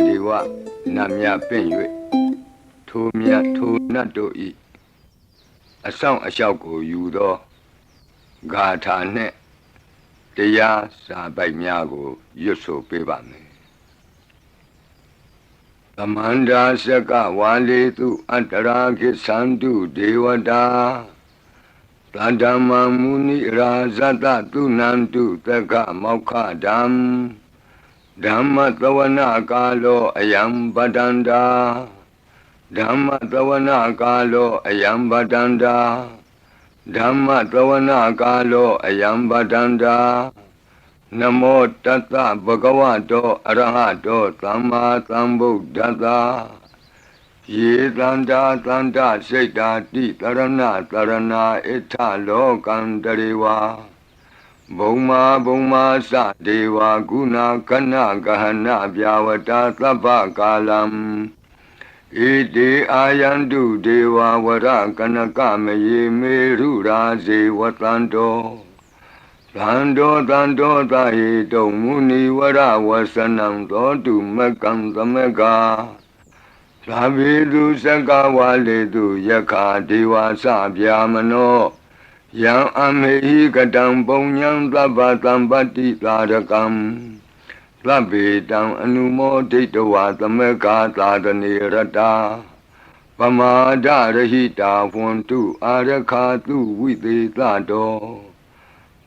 ဒီဝနတ်မြပင့်၍ထိုမြတ်ထိုနတ်တို့ဤအဆောင်အလျှောက်ကိုယူသောဂါထာနှင့်တရားစာပိုက်များကိုရွတ်ဆိုပေးပါမယ်သမန္တာစကဝါလေတုအတ္တရာခိသန္တုဒေဝတာသတ္တမမုနိရာဇတတုနန္တုသက္ကမောက္ခဓမ္မဓမ္မသဝနာကာလောအယံပတန္တာဓမ္မသဝနာကာလောအယံပတန္တာဓမ္မသဝနာကာလောအယံပတန္တာနမောတတ္တဗဂဝတောအရဟတောသမ္မာသမ္ဗုဒ္ဓတ္တယေတန္တာတန္တစိတ်တာတိတရဏတရဏဣထလောကံတရေဝါဘုံမာဘုံမာသဒေဝကုဏကနဂဟနဗျာဝတာသဗ္ဗကာလံဣတိအာယန္တုဒေဝဝရကနကမယေမေရုရာဇေဝတန္တောသန္တောသန္တောသဟိတုံမုနိဝရဝဆနံသောတုမကံသမကသာဘိတုစကဝါလေတုယက္ခာဒေဝသဗျာမနောယံအမေဟိကတံပုံညံသဗ္ဗသံပတ္တိသာရကံသဗ္ဗေတံအနုမောဒိတဝါသမကသာတနေရတာပမာဒရဟိတာဝန္တုအာရခာတုဝိသေသတော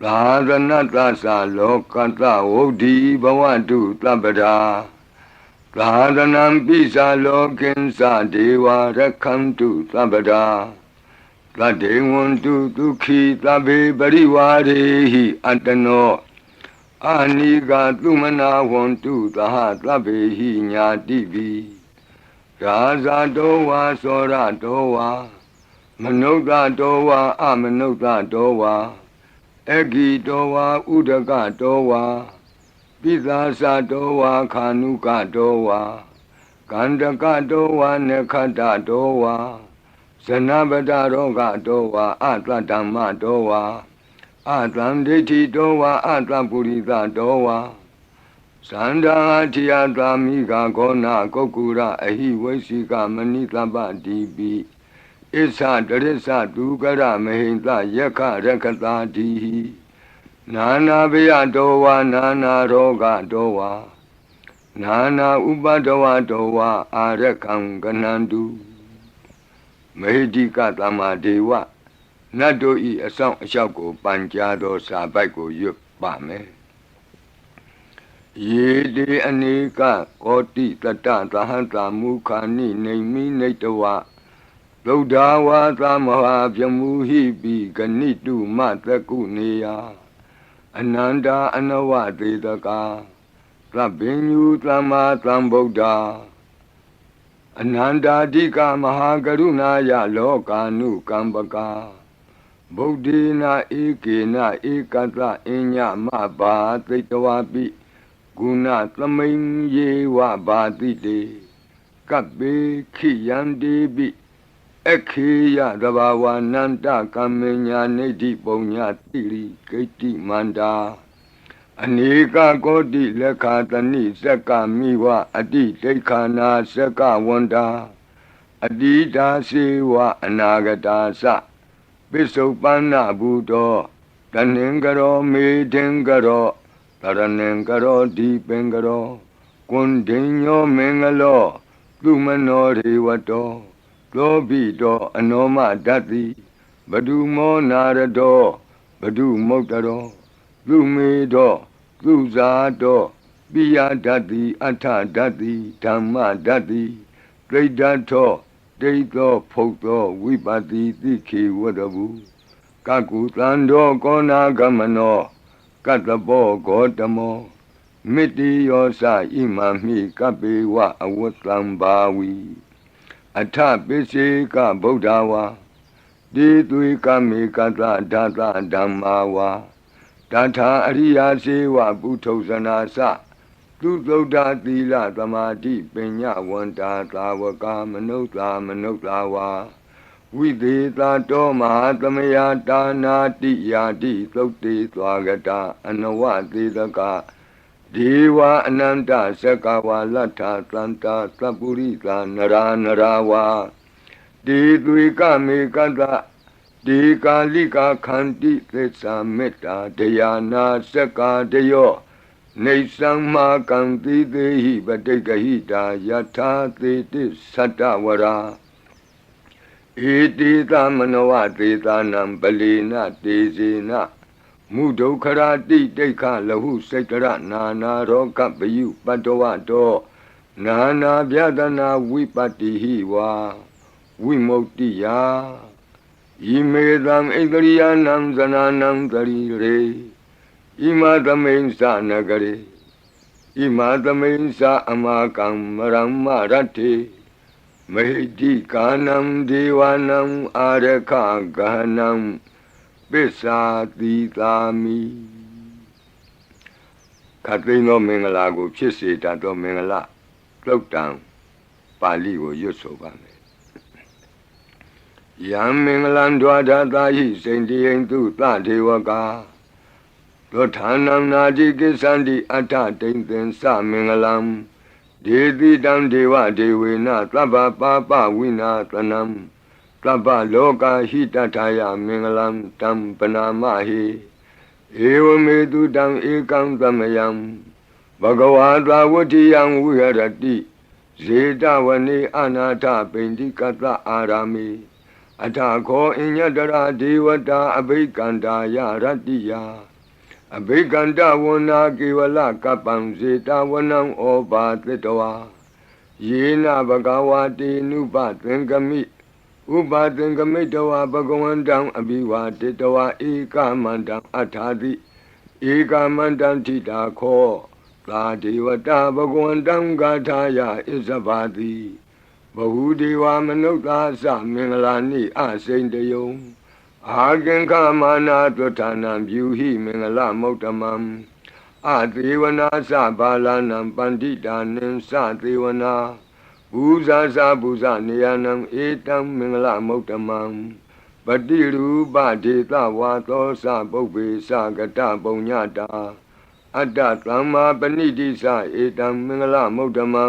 သာသနတ္တသလောကတ္တဝုဒ္ဓိဘဝတုသဗ္ဗဒါသာသနံပိစာလောကိဉ္စဒေဝရက္ခန္တုသဗ္ဗဒါသတ္တေဝန္တုဒုက္ခိသဗ္ဗေပရိဝါရေဟိအတ္တနောအာနိကသုမနာဝန္တုသဟသဗ္ဗေဟိညာတိပိရာဇတောဝါသောရတောဝါမနုဿတောဝါအမနုဿတောဝါအဂိတောဝါဥဒကတောဝါပိသာသတောဝါခာနုကတောဝါကန္တကတောဝါနခတတောဝါဇနဗတရောဂတောဝါအတ္တဓမ္မတောဝါအတ္တံဒိဋ္ဌိတောဝါအတ္တပုရိသတောဝါသန္တာထိယသာမိဂါဂောနာကုက္ကုရအဟိဝိသိကမဏိတပ္ပတိပိဣသတရိစ္ဆဒုက္ကရမဟိတယက္ခရက္ခတာတိနာနာဘယတောဝါနာနာရောဂတောဝါနာနာဥပဒဝတောဝါအာရကံကနန္တုမေဟိတိကသမ္မာဒေဝနတ်တို့ဤအဆောင်အလျှောက်ကိုပန်ကြားသောစာပိုက်ကိုရွတ်ပါမယ်ယေတိအနေကကောတိတတ္တသဟံတာမုခာနိနေမိနေတဝသုဒ္ဓဝါသမဟာပြမူဟိပိဂဏိတုမတကုနေယအနန္တာအနဝသေတကာသဗ္ဗညုသမ္မာသမ္ဗုဒ္ဓအနန္တာတိကမဟာကရုဏာယလောကာနုကမ္ပကာဗုဒ္ဓေနာဧကေနဧကတအညမဘာသိတဝပိဂုဏသမိန်ယေဝဘာတိတေကပ္ပေခိယန္တိပိခေယသဘာဝနန္တကမ္မညာနေတိပုံညာတိရိဂိတိမန္တာအနေကကောတိလက်ခာတဏိစက္ကမိဝအတိဒိဋ္ဌာနာစက္ကဝန္တာအတိတာစေဝအနာဂတာသပိစုပန္နဘူတောတဏင်္ဂရောမေထင်္ဂရောတရဏင်္ဂရောဒီပင်္ဂရောကွန်ဒိညောမင်္ဂလောသူမနောရေဝတောသောဘိတောအနောမဓတ္တိဘဒုမောနာရတောဘဒုမုတ်တရောသူမေတောသူဇာတောပိယဓတ္တိအထဓတ္တိဓမ္မဓတ္တိဒိဋ္ဌထောဒိဋ္ဌောဖုတ်သောဝိပတိတိခေဝတ္တဗုကကုသန္တောကောနာဂမနောကတ္တပောဂေါတမောမိတိယောသဣမမိကပေဝအဝတ္တံဘာဝီအထပိစေကဗုဒ္ဓဝါတိသွေကမေကတဓာတဓမ္မာဝါတထာအရိယာစေဝပုထုဇနာသသူသုဒ္ဓသီလသမာဓိပညာဝန္တာသာဝကမနုဿာဝါဝိသေသတောမဟာသမယတာနာတိယာတိသုတ်တေသွားကတာအနဝသေတက ဒေဝအနန္တစကဝါလဋ္ဌသန္တာသပ္ပုရိသနရာနရာဝါဒေသွေကမေကတဒေကာလိကာခန္တိသစ္စာမေတ္တာဒယာနာစကာတယောနေသံမာကံတိသေဟိပတိကဟိတာယထာသေတိသတ္တဝရာဧတိသမနဝသေသနံပလီနတေဇေနမုဒုက္ခရာတိတိခလဟုစိတ်တရနာနာရောဂပယုပတ္တဝတောနာနာဗျဒနာဝိပတ္တိဟိဝါဝိမု ക്തി ယာဣမေသံဣန္ဒရိယနံဇနာနံတရိရေဣမသမိန်သနဂရေဣမသမိန်သအမကံမရမရတ္တိမဟိတိကာနံဒေဝနံအာရခဂဟနံပိစ္ဆာတိသာမိခတ်သိမ်းသောမင်္ဂလာကိုဖြစ်စေတတ်သောမင်္ဂလာသုတ်တံပါဠိကိုရွတ်ဆိုပါမယ်ယံမင်္ဂလံဒွါဒသာဟိစိန္တိယံသူသဒေဝကာသောဌာနံနာတိကိသန္တိအတ္ထတိန်သင်္စမင်္ဂလံဒေတိတံဒေဝဒေဝေနသဗ္ဗပါပဝိနာသနံသဗ္ဗလောကဟိတထာယမင်္ဂလံတံပနာမဟိဧဝမေတုတံဧကံသမယံဘဂဝါသဝတ္တိယံဝိဟရတိဇေတဝနေအနာထပိန္တိကတအာရာမိအထာခောအညတရာဒေဝတာအဘိကန္တာယရတ္တိယအဘိကန္တဝနာကေဝလကပ္ပံဇေတဝနံဩဘာသတ္တဝါယေနဘဂဝါတေနုပသင်္ကမိဥပသင်္ကမိတဝါဘဂဝန္တံအဘိဝါတေတဝါဧကမန္တံအထာတိဧကမန္တံထိတာခောသာဒေဝတာဘဂဝန္တံဂါထာယဣဇဘာတိဘဟုဒေဝမနုဿာသမင်္ဂလာနိအစိန်တယုံအာကင်္ခမာနာတွဋ္ဌာနံပြုဟိမင်္ဂလမௌတမံအသေဝနာသဘာလနံပန္တိတာနိသသေဝနာဘူဇာသဘူဇနေယနံဧတံမင်္ဂလမௌတမံပတိရူပဒေသဝါသောသပုပ္ပေသကတပုံညတာအတ္တသမ္မာပဏိတိသဧတံမင်္ဂလမௌတမံ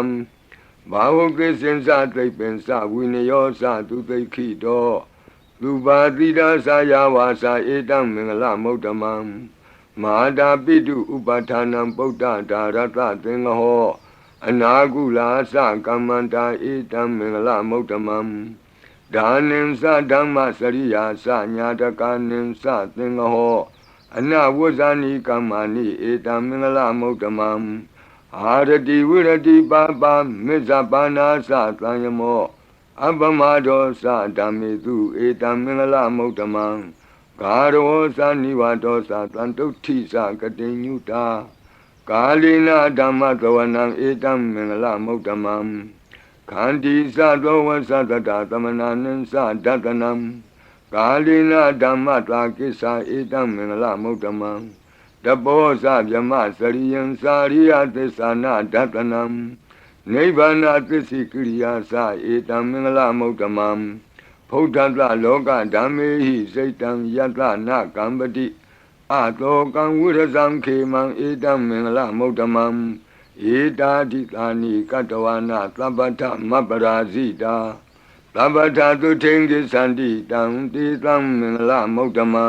ဘာဝကိစင်္စသိပ္ပင်္စဝိနယောသသူသိခိတောလူပါတိဒါသာယဝါစာဧတံမင်္ဂလမௌတမံမဟာတာပိတုဥပဌာနံပုဒ္ဒဒါရတသင်္ဃဟောအနာကုလာသကမ္မန္တာဧတံမင်္ဂလမௌတမံဒါနိသဓမ္မစရိယာသညာတကာနိသသင်္ဃဟောအနဝဇ္ဇာနိကမ္မာနိဧတံမင်္ဂလမௌတမံအာရတိဝိရတိပါပါမေဇပါနာသသံယမောအပမဒောသဓမ္မေတုဧတံမင်္ဂလမௌတမံဂါရောသနိဝါဒောသတံတုဋ္ဌိသကတိညုတာကာလိနာဓမ္မသဝနံဧတံမင်္ဂလမௌတမံခန္တီသသောဝသတတသမနာနိသဒတနံကာလိနာဓမ္မတာကိစ္ဆာဧတံမင်္ဂလမௌတမံတဘောဇဗြမစရိယံစာရိယသစ္ဆာနာဒတနံနိဗ္ဗာနသစ္စိကိရိယာသဧတံမင်္ဂလမௌတမံဖုဒ္ဓတလောကဓမ္မေဟိစိတ်တံယတနာကံပတိအတောကံဝိရဇံခေမံဧတံမင်္ဂလမௌတမံဧတာတိသာနိကတဝနာသဗ္ဗထမပရာဇိတာသဗ္ဗထသုထိန်ကိသန္တိတံတေတံမင်္ဂလမௌတမံ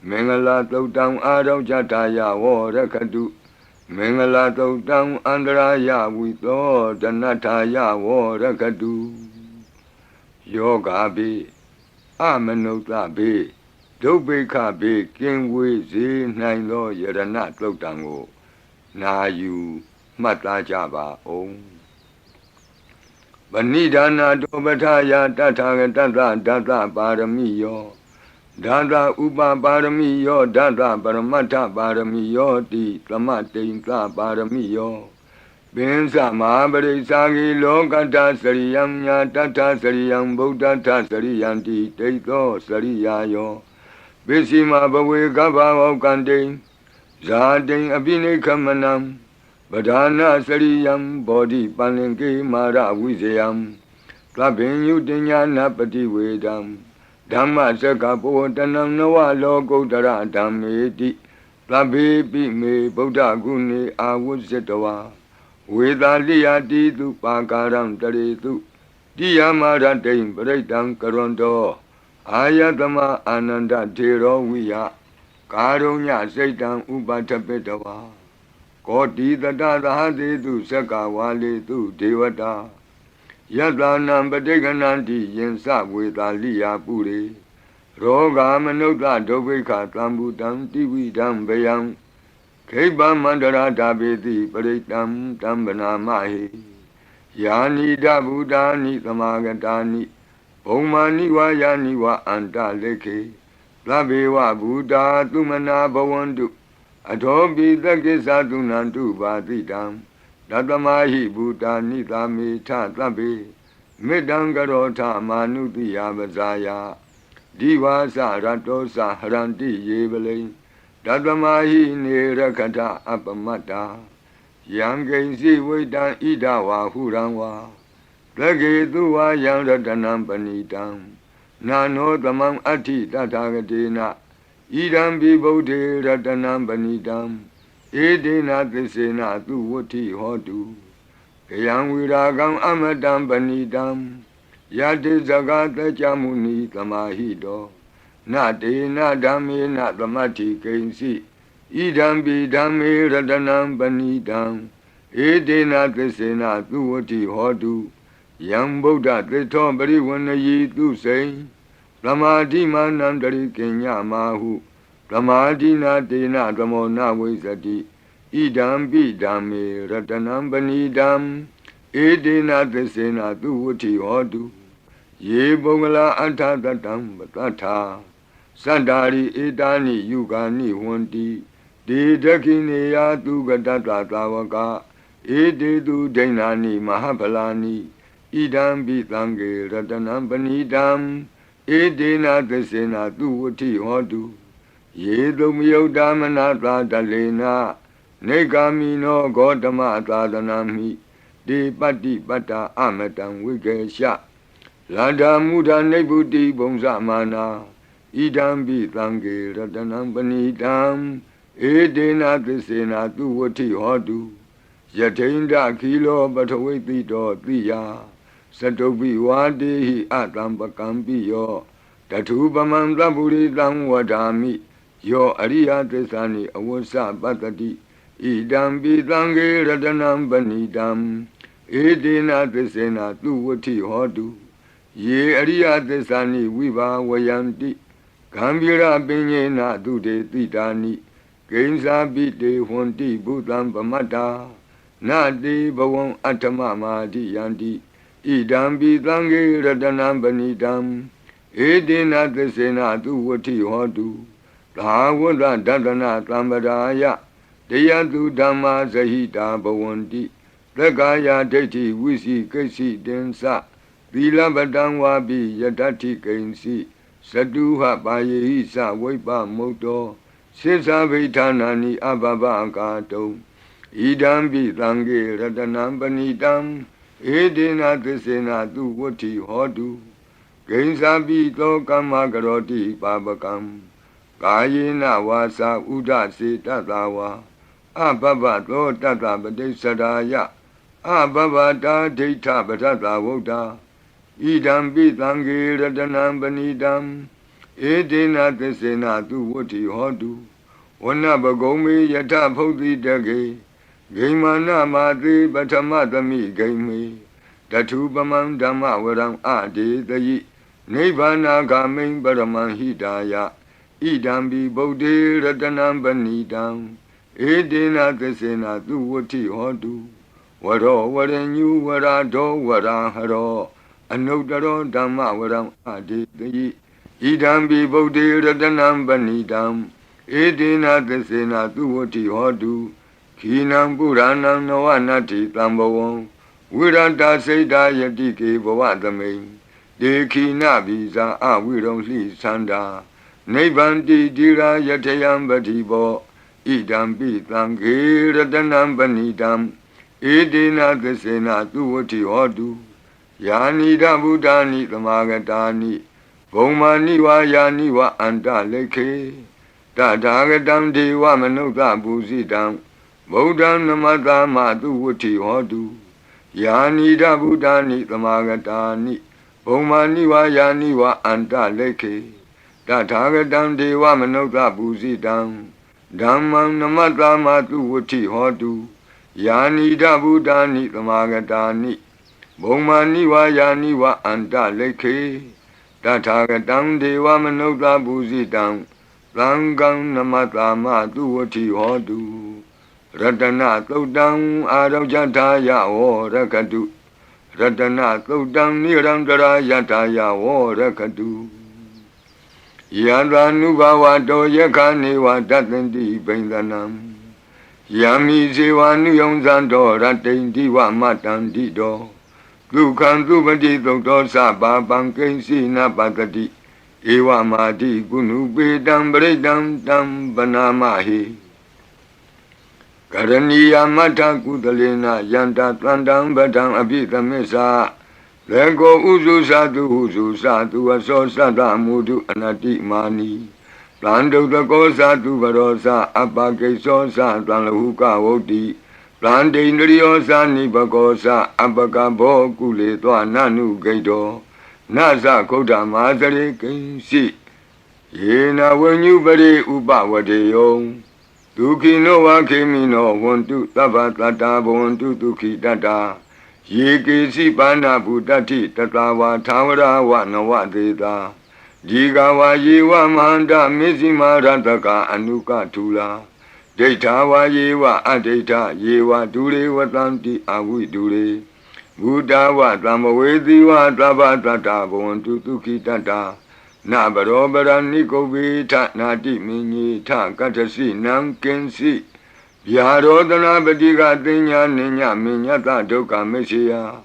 မင်္ဂလာသုတ်တံအာရောဇတာယဝရခတုမင်္ဂလာသုတ်တံအန္တရာယဝိသောဒနထာယဝရခတုယောဂါပိအမနုဿပိဒုဗ္ဗေခပိကင်ဝေစေနိုင်သောယရဏသုတ်တံကိုနာယူမှတ်သားကြပါအောင်ဗဏိဒါနာတောပဋ္ဌာယတထာဂတသဒသပါရမိယောဒါသဥပပါရမိယောဒါသပရမတ္ထပါရမိယောတိသမတိန်သပါရမိယောပင်စမဟာပရိစ္ဆာဂိလောကတ္တစရိယံညာတတ္ထစရိယံဗုဒ္ဓတ္ထစရိယံတိတိသောစရိယာယောပစ္စည်းမဘဝေကဗ္ဗဝကံတိဇာတိအပိနိခမနံပဓာနာစရိယံဘောဓိပန္လင်ကေမာရဝိဇယံသဗ္ဗညုတညာနာပတိဝေဒံဓမ္မစကပောတနံနဝလောကုတ္တရဓမ္မေတိ သဗ္ဗေပိမေဗုဒ္ဓဂုဏေအာဝုဇ္ဇတဝါဝေသာလိယတိတုပါကာရံတရေတုတိယမရတိံပရိတံကရွန်တောအာယတမအာနန္ဒထေရောဝိယကာရုညစိတ်တံဥပထပိတဝါကောတိတတသဟတိတုသက္ကဝါလေတုဒေဝတာယတနံပဋိက္ခဏန္တိယင်စဝေသာလိယပုရိရောဂာမနုဿဒုဗ္ဗိခသံဘူတံတိဝိဒံဗယံခိဗ္ဗမန္တရာဓာပေတိပရိတံတံဗနာမဟိယာနိဒဗုဒ္ဓာနိသမာဂတာနိဘုံမာနိဝါယာနိဝါအန္တလေခေသဗ္ဗေဝဗုဒ္ဓသုမနာဘဝန္တုအထောပိသက္ကိသသုနန္တုပါတိတံတတမဟိဗုဒ္ဓာနိသာမေထသဗ္ဗေမေတ္တံကရောထမာနုတိယပဇာယဒီဝါစရတောစဟရန္တိယေပလိတတမဟိနေရခထအပမတ္တာယံကိဉ္စီဝိတံဣဒဝါဟုရံဝါသကေတုဝါယံရတနံပဏိတံနာနောသမံအဋ္ဌိတထာဂတေနဣဒံပိဗုဒ္ဓေရတနံပဏိတံဧဒေနသစ္စေနသူဝဋ္ဌိဟောတုကယံဝိရာဂံအမတံပဏိတံယတိဇဂတကြမုနိသမာဟိတောနတေနဓမ္မေနသမတ္ထိကိဉ္စီဣဒံပိဓမ္မေရတနံပဏိတံဧဒေနသစ္စေနသူဝဋ္ဌိဟောတုယံဗုဒ္ဓသစ္ထောပရိဝဏယီသူစိံသမာဓိမာနံတရိကိညမာဟုသမာဓိနာတေနသမောနဝိဇ္ဇတိဣဒံပိဓမ္မေရတနံပဏိတံဧဒေနသစ္စေနသူဝဋ္ဌိဟောတုယေပုဂ္ဂလာအထတတံပတ္ထာသန္တာရိဧတာနိယုဂာနိဝန္တိဒေဒခိနေယသူကတတသာဝကဧတေတုဒိဏာနိမဟာဖလာနိဣဒံပိသံဃေရတနံပဏိတံဧဒေနသစ္စေနသူဝဋ္ဌိဟောတုယေတုမယုတ်တမနာသာတလေနနေဂာမိနောဂေါတမသာသနာမိဒေပတ္တိပတ္တာအမတံဝိကေရှလန္ဓာမုဒနိဗ္ဗုတိဘုံဇမာနာဣဒံပိသံဃေရတနံပဏိတံဧဒေနသစ္စေနသူဝဋ္ဌိဟောတုယထိန္ဒခိလောပထဝိတိတောတိယသတုပိဝါတေဟိအတံပကံပိယောတထုပမံသဗ္ဗုရိတံဝဒာမိယောအရိယသစ္စာနိအဝဆပတ္တိဣဒံပိသံဃေရတနံပဏိတံဧဒေနသစ္စေနသူဝဋ္ဌိဟောတုယေအရိယသစ္စာနိဝိဘာဝယန္တိဂံဗီရပညေနသူတေတိတာနိကိဉ္စာပိတေဟွန်တိဘုသံပမတ္တာနတေဘဝံအဋ္ဌမမာတိယန္တိဣဒံပိသံဃေရတနံပဏိတံဧဒေနသစ္စေနသူဝဋ္ဌိဟောတုသာဝတ္တဒတနာသံပဒါယတရားသူဓမ္မာဇဟိတာဘဝန္တိသက္ကာယဒိဋ္ဌိဝိစီကိစ္စိတင်္စသီလပတံဝါပိယတ္ထိကိဉ္စီသတုဟပါယေဟိသဝိပ္ပမုတ်တောစိစ္ဆာဗိဌာနာနိအဘဘကာတုံဣဒံပိသံဃေရတနံပဏိတံဧဒေနသစ္စေနသူဝဋ္ဌိဟောတုကိဉ္စာပိသောကမ္မကရောတိပါပကံကာယေနဝါစာဥဒစေတတဝါအဘဘသောတတပတိစ္ဆရာယအဘဘတာဒိဋ္ဌပတ္တဝုဒ္ဓဣဒံပိသံဃေရတနံပဏိတံဧဒေနသစ္စေနသူဝဋ္ဌိဟောတုဝနပဂုံမေယထဖုတ်တိတကေဂိမာနမာတိပထမသမိဂိမေတထုပမံဓမ္မဝရံအဒေတယိနိဗ္ဗာနာဂမိံပရမံဟိတာယဣဒံပိဗုဒ္ဓေရတနံပဏိတံဧဒေနသစ္စေနသူဝဋ္ဌိဟောတုဝရောဝရညုဝရာဒောဝရာဟရောအနုတ္တရောဓမ္မဝရံအဒေတယိဣဒံပိဗုဒ္ဓေရတနံပဏိတံဧဒေနသစ္စေနသူဝဋ္ဌိဟောတုခိနံပုရဏံနဝနတ္ထိတံဘဝံဝိရတစိတ်တာယတိကေဘဝသမိန်ဒေခိနဗိဇာအဝိရုံလှိသန္တာနိဗ္ဗန္တိတိရာယထယံပတိဘောဣဒံပိသံဃေရတနံပဏိတံဧဒေနသစ္စေနသူဝဋ္ဌိဟောတုယာနိဒဗုဒ္ဓာနိသမာဂတာနိဘုံမာနိဝါယာနိဝအန္တလေခေသ Tatagatam Deva Manuta Busidam Bodhan Namatama Tu Vuti Hodu Yanida Buddhani Tamagatani Bhumani wa Yani wa Anta Leke Tatagatam Deva Manuta Busidam Dhammam Namatama Tu Vuti Hodu Yanida Buddhani Tamagatani Bhumani wa Yani wa Anta Leke Tatagatam Deva Manuta Busidam Langam Namatama Duati Hodu Ratana Todang Arajataya or Rakadu Ratana Todang Nirandara Yataya or Rakadu Yadanubawa Do Yakani wa Datendi Bendanam Yami Zewanu Yonzando Ratendi wa Matandido Lukan Dubadi Doctor Saba Bankensi Napatati Ewa Madi Gunu Bedam Bredam Dam Banamahi Karaniya Mata Kudalena Yanta Tlandam Badam Abita Mesa Lego Uzu Sadu Aso Sada Mudu Anati Mani Plando the Gosa tu Barosa Abake Sosa Planlahuka Woti Plande Indriosa Nibagosa Abakabo Kule Nanu Gaido Nasa Koda Mazare Kinsi Yena when you bade Uba Wadeyo Duki no Wakimino want to Tabatata want to Duki Dada Yiki Sipana Budati Tatawa Tawara Wanawa Deda Jigawa Yewa Manda Mizima Rantaka Anuka Tula Detawa Yewa Adeta Yewa Dure Watanti Awi Dure Buddha wa Tamawedi wa Tabatata Bontu Tuki Tata Nabarobara Nikobita Nati Mini Ta Katasi Nankensi Yarodana Badiga Dinya Ninya Minyata Doka Mesia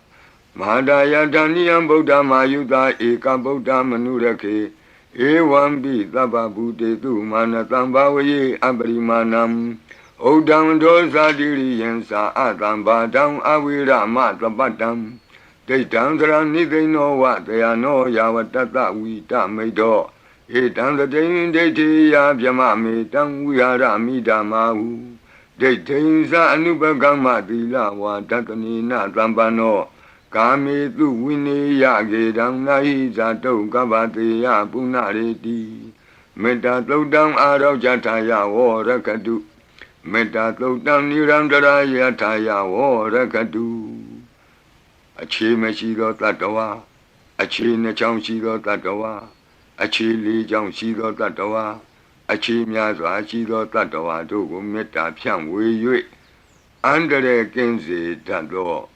Madaya Daniam Buddha Mayuda Eka Buddha Manurake Ewambi Tababude Tu Manatambawe Abrimanam Odam dosa diri yensa atam badam awira matabatam. Detam dra nide no what they are no yawatata we tamedo. Etam the day deti ya byamami tam we are amidamahu. Detinsa anubagama dila wa tatani na tambano. Kami tu wini yagedam nahi zato kabate ya punareti. Meta todam arau jataya wo rakadu. Meta Todam Nirandara Yataya Warakadu Achi Meshido Tatawa Achi Nacham Shido Tatawa Achi Li Jam Shido Tatawa Achi Miaza Shido Tatawa Dogo Meta Pian Wei Andere Kenzi Tando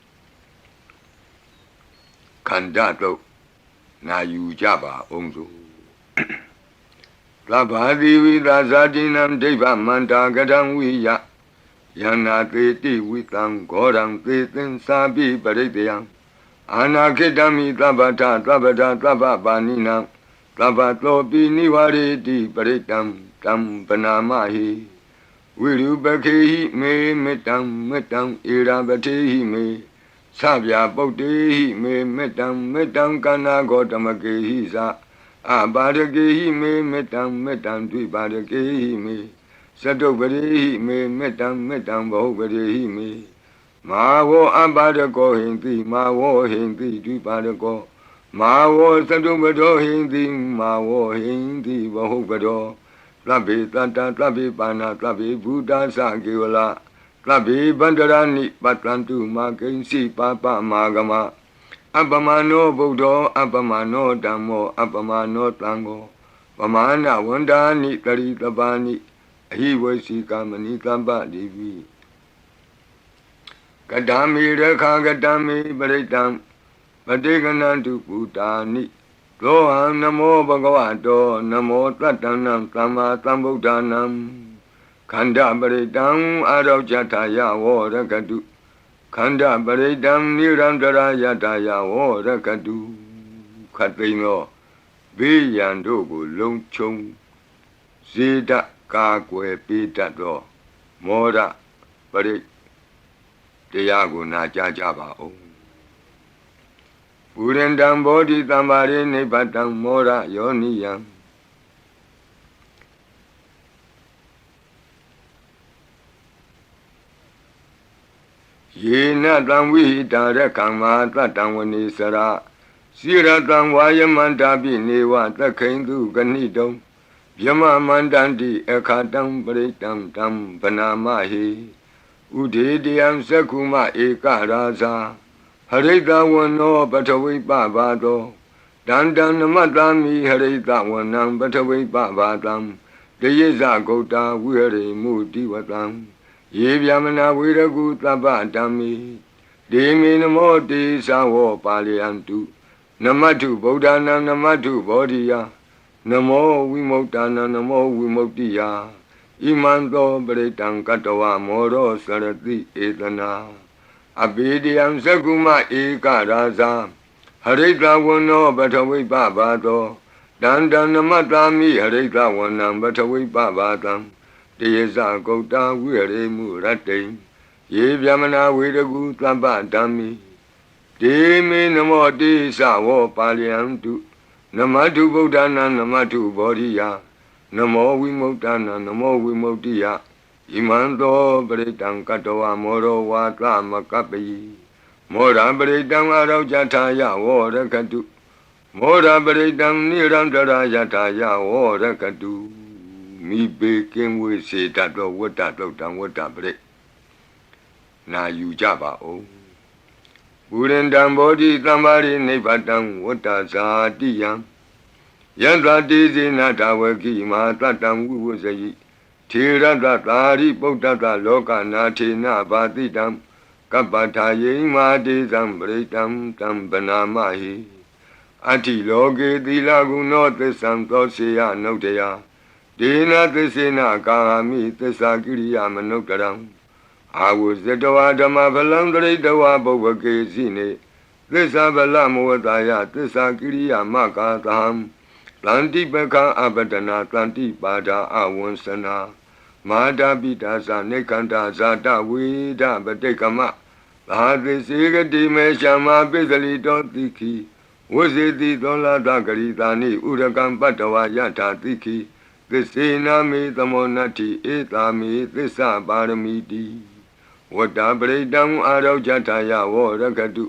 Kandato Na Yujaba Onzo Labadi Vida Zadinam Deva Manda Gadam Viya Yana Teti Vitam Goram Tetin Sabi Paredeam Anaketami Tabata Tabaninam Tabatlopi Nivareti Paretam Tam Panamahi Virubake me metam Irabatehi me Sabya Botehi me metam Kana Gotamake Sa Abadagehi me metam Dvibadagehi me Sadobadehi me metam Bahubadehi me Mawo Abadako Hindi Mawo Hindi Dvibadako Mawo Sadobado Hindi Mawo Hindi Bahubado Tlabi Tata Tlabi Bana Tlabi Buddha Sagiwala Tlabi Bandarani Patlantu Makensi Papa Magama Abamano Buddha, Abamano Damo, Abamano Tango, Pamana Wandani Karitabani, he was Sikamani Tamba Divi. Kadami Rekagadami Baritam, Padiganantu Putani, Lohan Namo Bhagavato, Namo Tatanam Tama Tambudanam, Kanda Baritam Arajataya Warakadu. Kanda Baredam Nirandara Yataya Warakadu Katino Biyandogo Longchong Zida Kakwe Pitato Mora Baret Tiago Najajaba O Urendam Bodhi Tambare Nebatam Mora Yoniyam ယေနတံဝိဟိတာရကံမာတတံဝနေစရာစိရတံဝါယမန္တာပိနေဝသခိန်တုကဏိတုံဗျမမန္တန္တိအခါတံပရိတံတံဗနာမဟိဥဒေတယံသက္ခုမဧကရာဇာဟရိတဝနောပထဝိပဘာသောတန္တံနမတ္တမိဟရိတဝနံပထဝိပဘာတံတယေဇဂௌတာဝိဟရိမုတိဝတံယေဗျမနာဝေရကုသဗ္ဗဓမ္မိဒေမေနမောတေသဝောပါလယန္တုနမတုဗုဒ္ဓနာနမတုဘောဓိယနမောဝိမု ക്ത နာနမောဝိမု ക്തി ယဣမံသောပရိတံကတဝမောရောစရတိဧတနာအဘိဓိယံသက္ကုမဧကရာဇာဟရိတဝနောပထဝိပဘာသောတန္တံနမတ္တာမိဟရိတဝနံပထဝိပဘာတံတယေဇဂௌတာဝိဟရိမုရတ္တိယေဗျမနာဝေရကုသဗ္ဗဓမ္မိဒေမေနမောတိသဝောပါလယန္တုနမတုဗုဒ္ဓနာနမတုဘောဓိယနမောဝိမု ക്ത နာနမောဝိမု ക്തി ယဣမံသောပရိတံကတဝမောရောဝါသမကပ္ပိမောရပရိတံအရောကြထာယဝောရကတုမောရပရိတံနိရန္တရာယထာယဝောရကတုမိဘေကင်းဝေစေတတ်သောဝတ္တတုတ်တံဝတ္တပရိနာယူကြပါဦးပုရိန္တံဘောဓိသမ္မာရိနိဗ္ဗတံဝတ္တဇာတိယံယန္တတိဇေနတဝကိမာတတံဝိဝဇယိထေရတသာရိပုတ္တတလောကနာထေနဘာတိတံကပ္ပထာယိမာတေဇံပရိတံတံဗနာမဟိအတ္တိလောကေသီလဂုဏောသစ္ဆံသောစေယနုတ္တယဒေနသစ္စေနကာမိသစ္စာကိရိယာမနုတ္တရံအာဝဇတဝဓမ္မဖလံတရိတဝဘုဗ္ဗကေစီနေသစ္စာဗလမဝတ္တယသစ္စာကိရိယာမကာသံတန္တိပကံအပတနာတန္တိပါဒာအဝံစနာမာတာပိတာသနေကန္တာဇာတဝေဒပတိကမသာသစေကတိမေရှမပိစလိတောတိခိဝဇေတိသောလာတဂရိတာနိဥရကံပတ္တဝါယထာတိခိသစ္စေနာမေသမောနတ္တိဧတာမေသစ္စာပါရမီတိဝတ္တပရိတံအာရောကြထာယဝောရကတု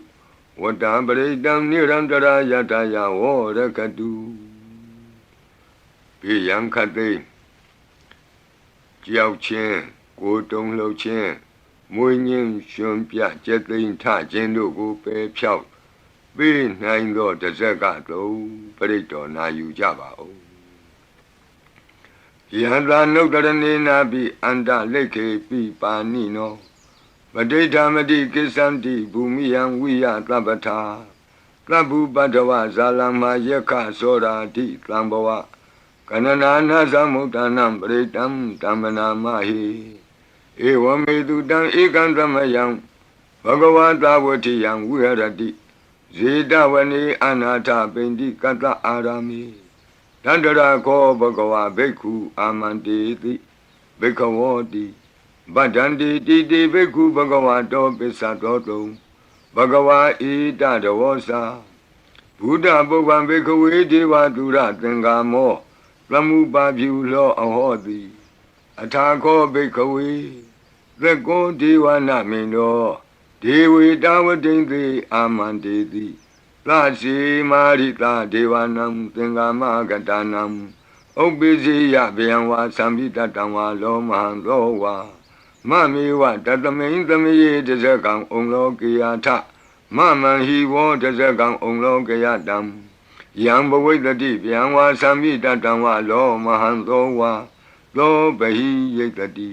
ဝတ္တပရိတံနိရန္တရာယထာယဝောရကတုဘေယံခတိကြောက်ခြင်းကိုယ်တုံလှုပ်ခြင်းမွေးငင်းရှင်ပြကျက်သိမ်းထခြင်းတို့ကိုပယ်ဖြောက်ပေးနိုင်သောတဇက်ကသုံးပရိတော်နာယူကြပါဦးယန္တာနုတ္တရဏေနာပိအန္တလိခေပိပါဏိနောပဋိဋ္ဌာမတိကိစ္ဆန္တိဘူမိယံဝိယသဗ္ဗထာသဗ္ဗုပတ္တဝဇာလမယက္ခသောရာတိသံဘဝကနနာနာသမုဒ္ဒနာပရိတံတမ္မနာမဟိဧဝမေတုတံဧကံသမယံဘဂဝတာဝတိယံဝိဟရတိဇေတဝနေအနာထပိန္တိကတ္တအာရမိတန္တရာခောဘဂဝဘိက္ခုအာမန္တေတိဘိက္ခဝောတိဗဒ္ဒန္တိတိတိဘိက္ခုဘဂဝတောပစ္စတောတုံဘဂဝါဣတတဝောစာဘုဒ္ဓပုဗ္ဗံဘိက္ခဝေဒေဝတုရသင်္ကာမောသမုပါပြုလောအဟောတိအထာခောဘိက္ခဝေသက္ကောဒေဝနာမိန်တောဒေဝေတာဝတိံသေအာမန္တေတိသစီမာရိတာဒေဝနံသင်္ကာမကတနံဥပ္ပိစီယဗျံဝါသံပိတတံဝါလောမဟံသောဝါမမေဝတတမိန်သမယေတဇကံဩလောကေယထမမံဟိဝောတဇကံဩလောကေယတံယံဘဝိတ္တိဗျံဝါသံပိတတံဝါလောမဟံသောဝါသောဘဟိယိတတိ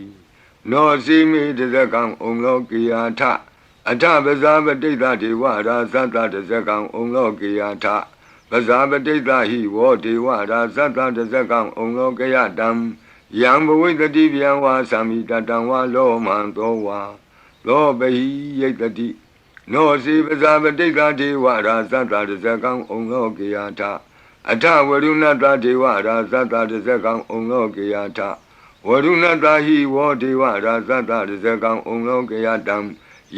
နောစီမေတဇကံဩလောကေယထအထပဇာပတိတ္တဒေဝရာဇတတဇကံဩလောကေယထပဇာပတိတ္တဟိဝောဒေဝရာဇတတဇကံဩလောကေယတံယံဘဝိတ္တိဗျံဝါသံမိတတံဝါလောမံသောဝါသောဘဟိယိတတိနောစီပဇာပတိတ္တဒေဝရာဇတတဇကံဩလောကေယထအထဝရုဏတဒေဝရာဇတတဇကံဩလောကေယထဝရုဏတဟိဝောဒေဝရာဇတတဇကံဩလောကေယတံ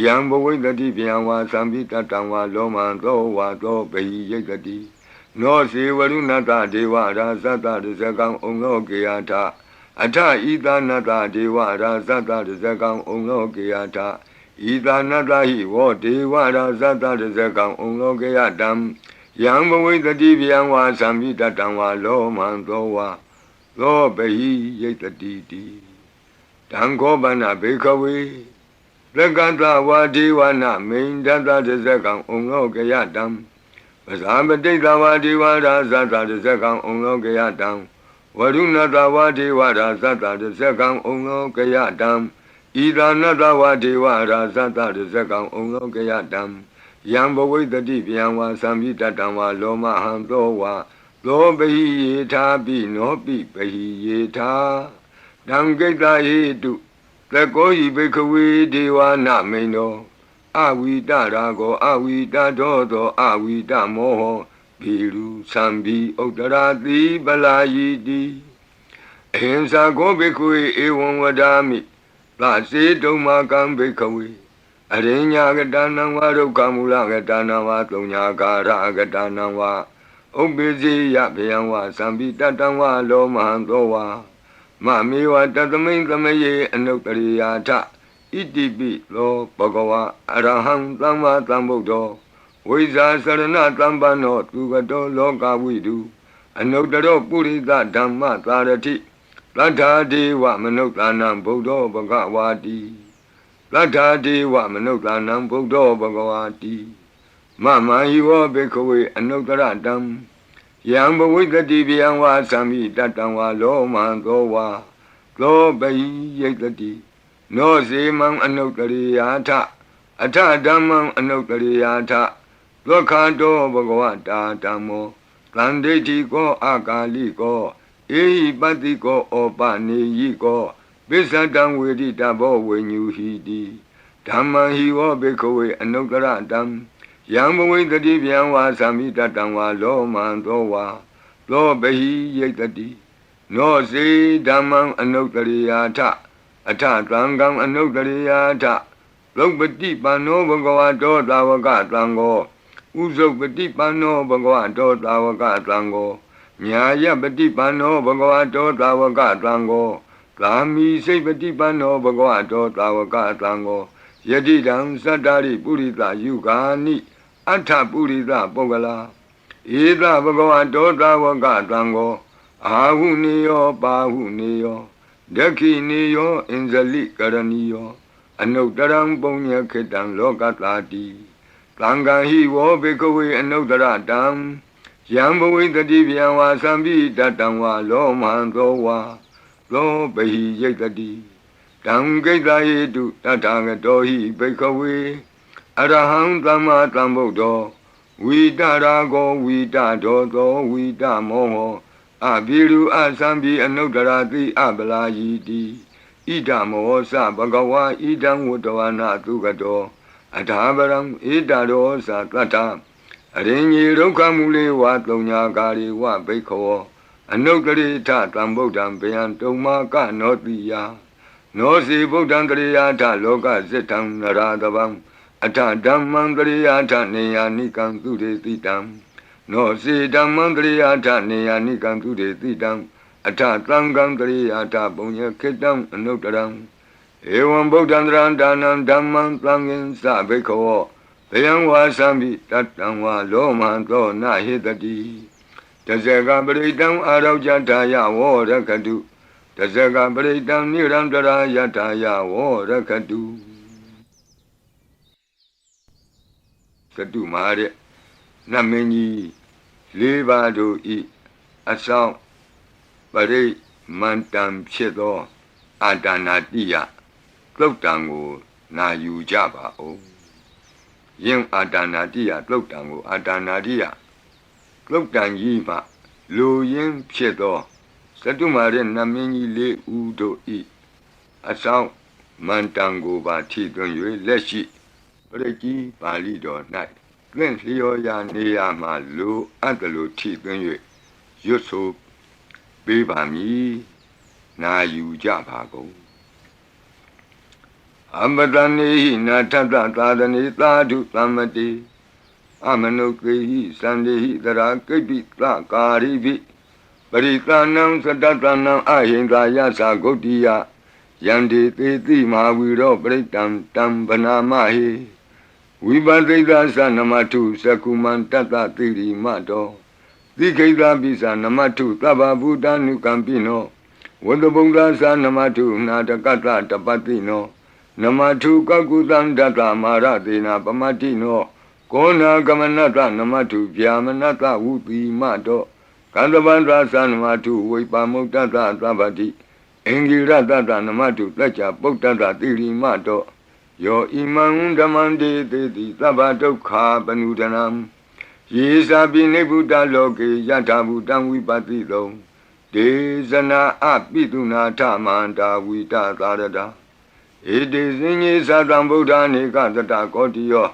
ယံဘဝိတ္တိဗျံဝါသံပိတတံဝါလောမံသောဝါသောဘဟိယိတတိနောစေဝရုဏတဒေဝရာဇတတဇကံဩလောကေယထအထဣသနတဒေဝရာဇတတဇကံဩလောကေယထဣ ဤသာနတဟိဝောဒေဝရာဇတတဇကံဩလောကေယတံယံဘဝိတတိဗျံဝါသံမိတတံဝါလောမံသောဝါသောပဟိယိတတိတိတံခောပနဘေခဝေလက္ကတဝါဒေဝနာမိန်တတတဇကံဩလောကေယတံပဇာပတိတဝါဒေဝရာဇတတဇကံဩလောကေယတံဝရုဏတဝါဒေဝရာဇတတဇကံဩလောကေယတံဣဒာနတဝါဒေဝရာဇတတဇကံဩလောကေယတံယံဘဝိတတိဗျံဝါသံမိတတံဝါလောမဟံသောဝါသောပဟိယေထာပိနောပိပဟိယေထာတံကိတ္တဟေတုသကောယိဘိခဝေဒေဝနာမိန်သောအဝိတရာကောအဝိတတောသောအဝိတမောဟဘီရုသံဘီဥတ္တရာတိပလာယိတိအဟိံစာကောဘိခဝေဧဝံဝဒာမိသစေတုံမာကံဘိခဝေအရိညာကတနံဝါဒုက္ခမူလကတနံဝါသုံးညာကာရကတနံဝါဥပ္ပိစေယဗယံဝါသံပိတတံဝါလောမဟံသောဝါမမေဝတသမိန်သမယေအနုတ္တရိယာထဣတိပိလောဘဂဝါအရဟံသမ္မာသမ္ဗုဒ္ဓောဝိဇာစရဏသမ္ပန္နောသူကတောလောကဝိတုအနုတ္တရောပုရိသဓမ္မသာရတိသတ္ထာဒေဝမနုဿာနံဗုဒ္ဓောဘဂဝါတိသတ္ထာဒေဝမနုဿာနံဗုဒ္ဓောဘဂဝါတိမမဟိဝေဘိခဝေအနုတ္တရတံယံဘဝိတတိဗျံဝါသံမိတတံဝါလောမံသောဝါသောပဟိယိတတိနောစေမံအနုတ္တရိယာထအထဓမ္မံအနုတ္တရိယာထသောခန္တောဘဂဝတာဓမ္မောသန္တိတိကောအာကာလိကောဧဟိပတ္တိကောဩပနေယိကောပိစ္ဆတံဝေတိတဘောဝိညူဟိတိဓမ္မံဟိဝောဘိခဝေအနုတ္တရတံယံဘဝိတတိဗျံဝါသံမိတတံဝါလောမံသောဝါသောပဟိယိတတိနောစေဓမ္မံအနုတ္တရိယာထအထသံဃံအနုတ္တရိယာထလုပတိပန္နောဘဂဝတောသာဝကသံဃောဥဇုပတိပန္နောဘဂဝတောသာဝကသံဃောညာယပတိပန္နောဘဂဝတောသာဝကသံဃောသာမိစိတ်ပတိပန္နောဘဂဝတောသာဝကသံဃောယတိတံသတ္တရိပုရိသယုဂာနိအထပုရိသပုဂ္ဂလာဧသဘဂဝတောသာဝကသံဃောအာဟုနေယောပါဟုနေယောဒက္ခိနေယောအင်္ဇလိကရဏီယောအနုတ္တရံပုညခေတံလောကတာတိသံဃာဟိဝောဘေကဝေအနုတ္တရတံယံဘဝိတတိဗျံဝါသံပိတတံဝါလောမံသောဝါသောပဟိယိတတိတံကိတ္တဟေတုတထာဂတောဟိဘေကဝေအရဟံသမ္မာသမ္ဗုဒ္ဓောဝိတရာကောဝိတဒောသောဝိတမောဟောအဘိရုအသံပိအနုတ္တရာတိအပလာယိတိဣဒမောသဘဂဝါဣဒံဝတ္တဝနာသုကတောအထာပရံဣဒရောသတတ္ထအရိညေဒုက္ခမူလေဝသုံးညာကာရိဝဘိခောအနုတ္တရိထသံဗုဒ္ဓံဗျံတုံမာကနောတိယနောစီဗုဒ္ဓံတရိယာထလောကဇိတံနရာတဗံအထဓမ္မံတရိယာထနေယာနိကံသူရေတိတံနောစီဓမ္မံတရိယာထနေယာနိကံသူရေတိတံအထသံဃံတရိယာထပုညခေတံအနုတ္တရံဧဝံဗုဒ္ဓံတရံဒါနံဓမ္မံသံဃင်္စဘိခောဘယံဝါသံပိတတံဝါလောမံသောနဟိတတိတဇဂပရိတံအာရောကြထာယဝောရခတုတဇဂပရိတံနိရံတရာယထာယဝောရခတုကတုမာရဲ့နမင်းကြီးလေးပါးတို့ဤအဆောင်ပရိမန္တံဖြစ်သောအာတာနာတိယသုတ်တံကိုနာယူကြပါဦးယင်အာတာနာတိယသုတ်တံကိုအာတာနာတိယသုတ်တံကြီးမှလူရင်းဖြစ်သောသတုမာရဲ့နမင်းကြီးလေးဦးတို့ဤအဆောင်မန္တံကိုပါထိသွင်း၍လက်ရှိပရိကြီးပါဠိတော်၌သင်လျော်ရာနေရာမှာလူအပ်တယ်လို့ထိသွင်း၍ရွတ်ဆိုပေးပါမည်နာယူကြပါကုန်အမတနေဟိနာထတသာသနေသာဓုသမ္မတိအမနုကေဟိသန္တေဟိတရာကိပိသကာရိပိပရိသနံသတ္တနံအဟိန္ဒာယသဂုတ်တိယ Yandi Titi Maviro Britam Tam Banamahi Vibadita Sanamatu Sakuman Tata Tiri Mato Dikeda Bisa Namatu Taba Buddha Nukampino Wadabunga Sanamatu Natakata Tapatino Namatu Kakutan Data Maratina Pamatino Kona Gamanata Namatu Vyamanata Upi Mato Kandavandra Sanamatu Vipamutata Tabati Engira Tata Namatu Tacha Potata Tiri Mato Yo Imam Damande Teti Tabato Ka Panudanam Yesa Binebuta Loke Yatabutam Vipatito Desana Apituna Tamanta Vita Tarada It is in Sadam Buddha Nikata Kotio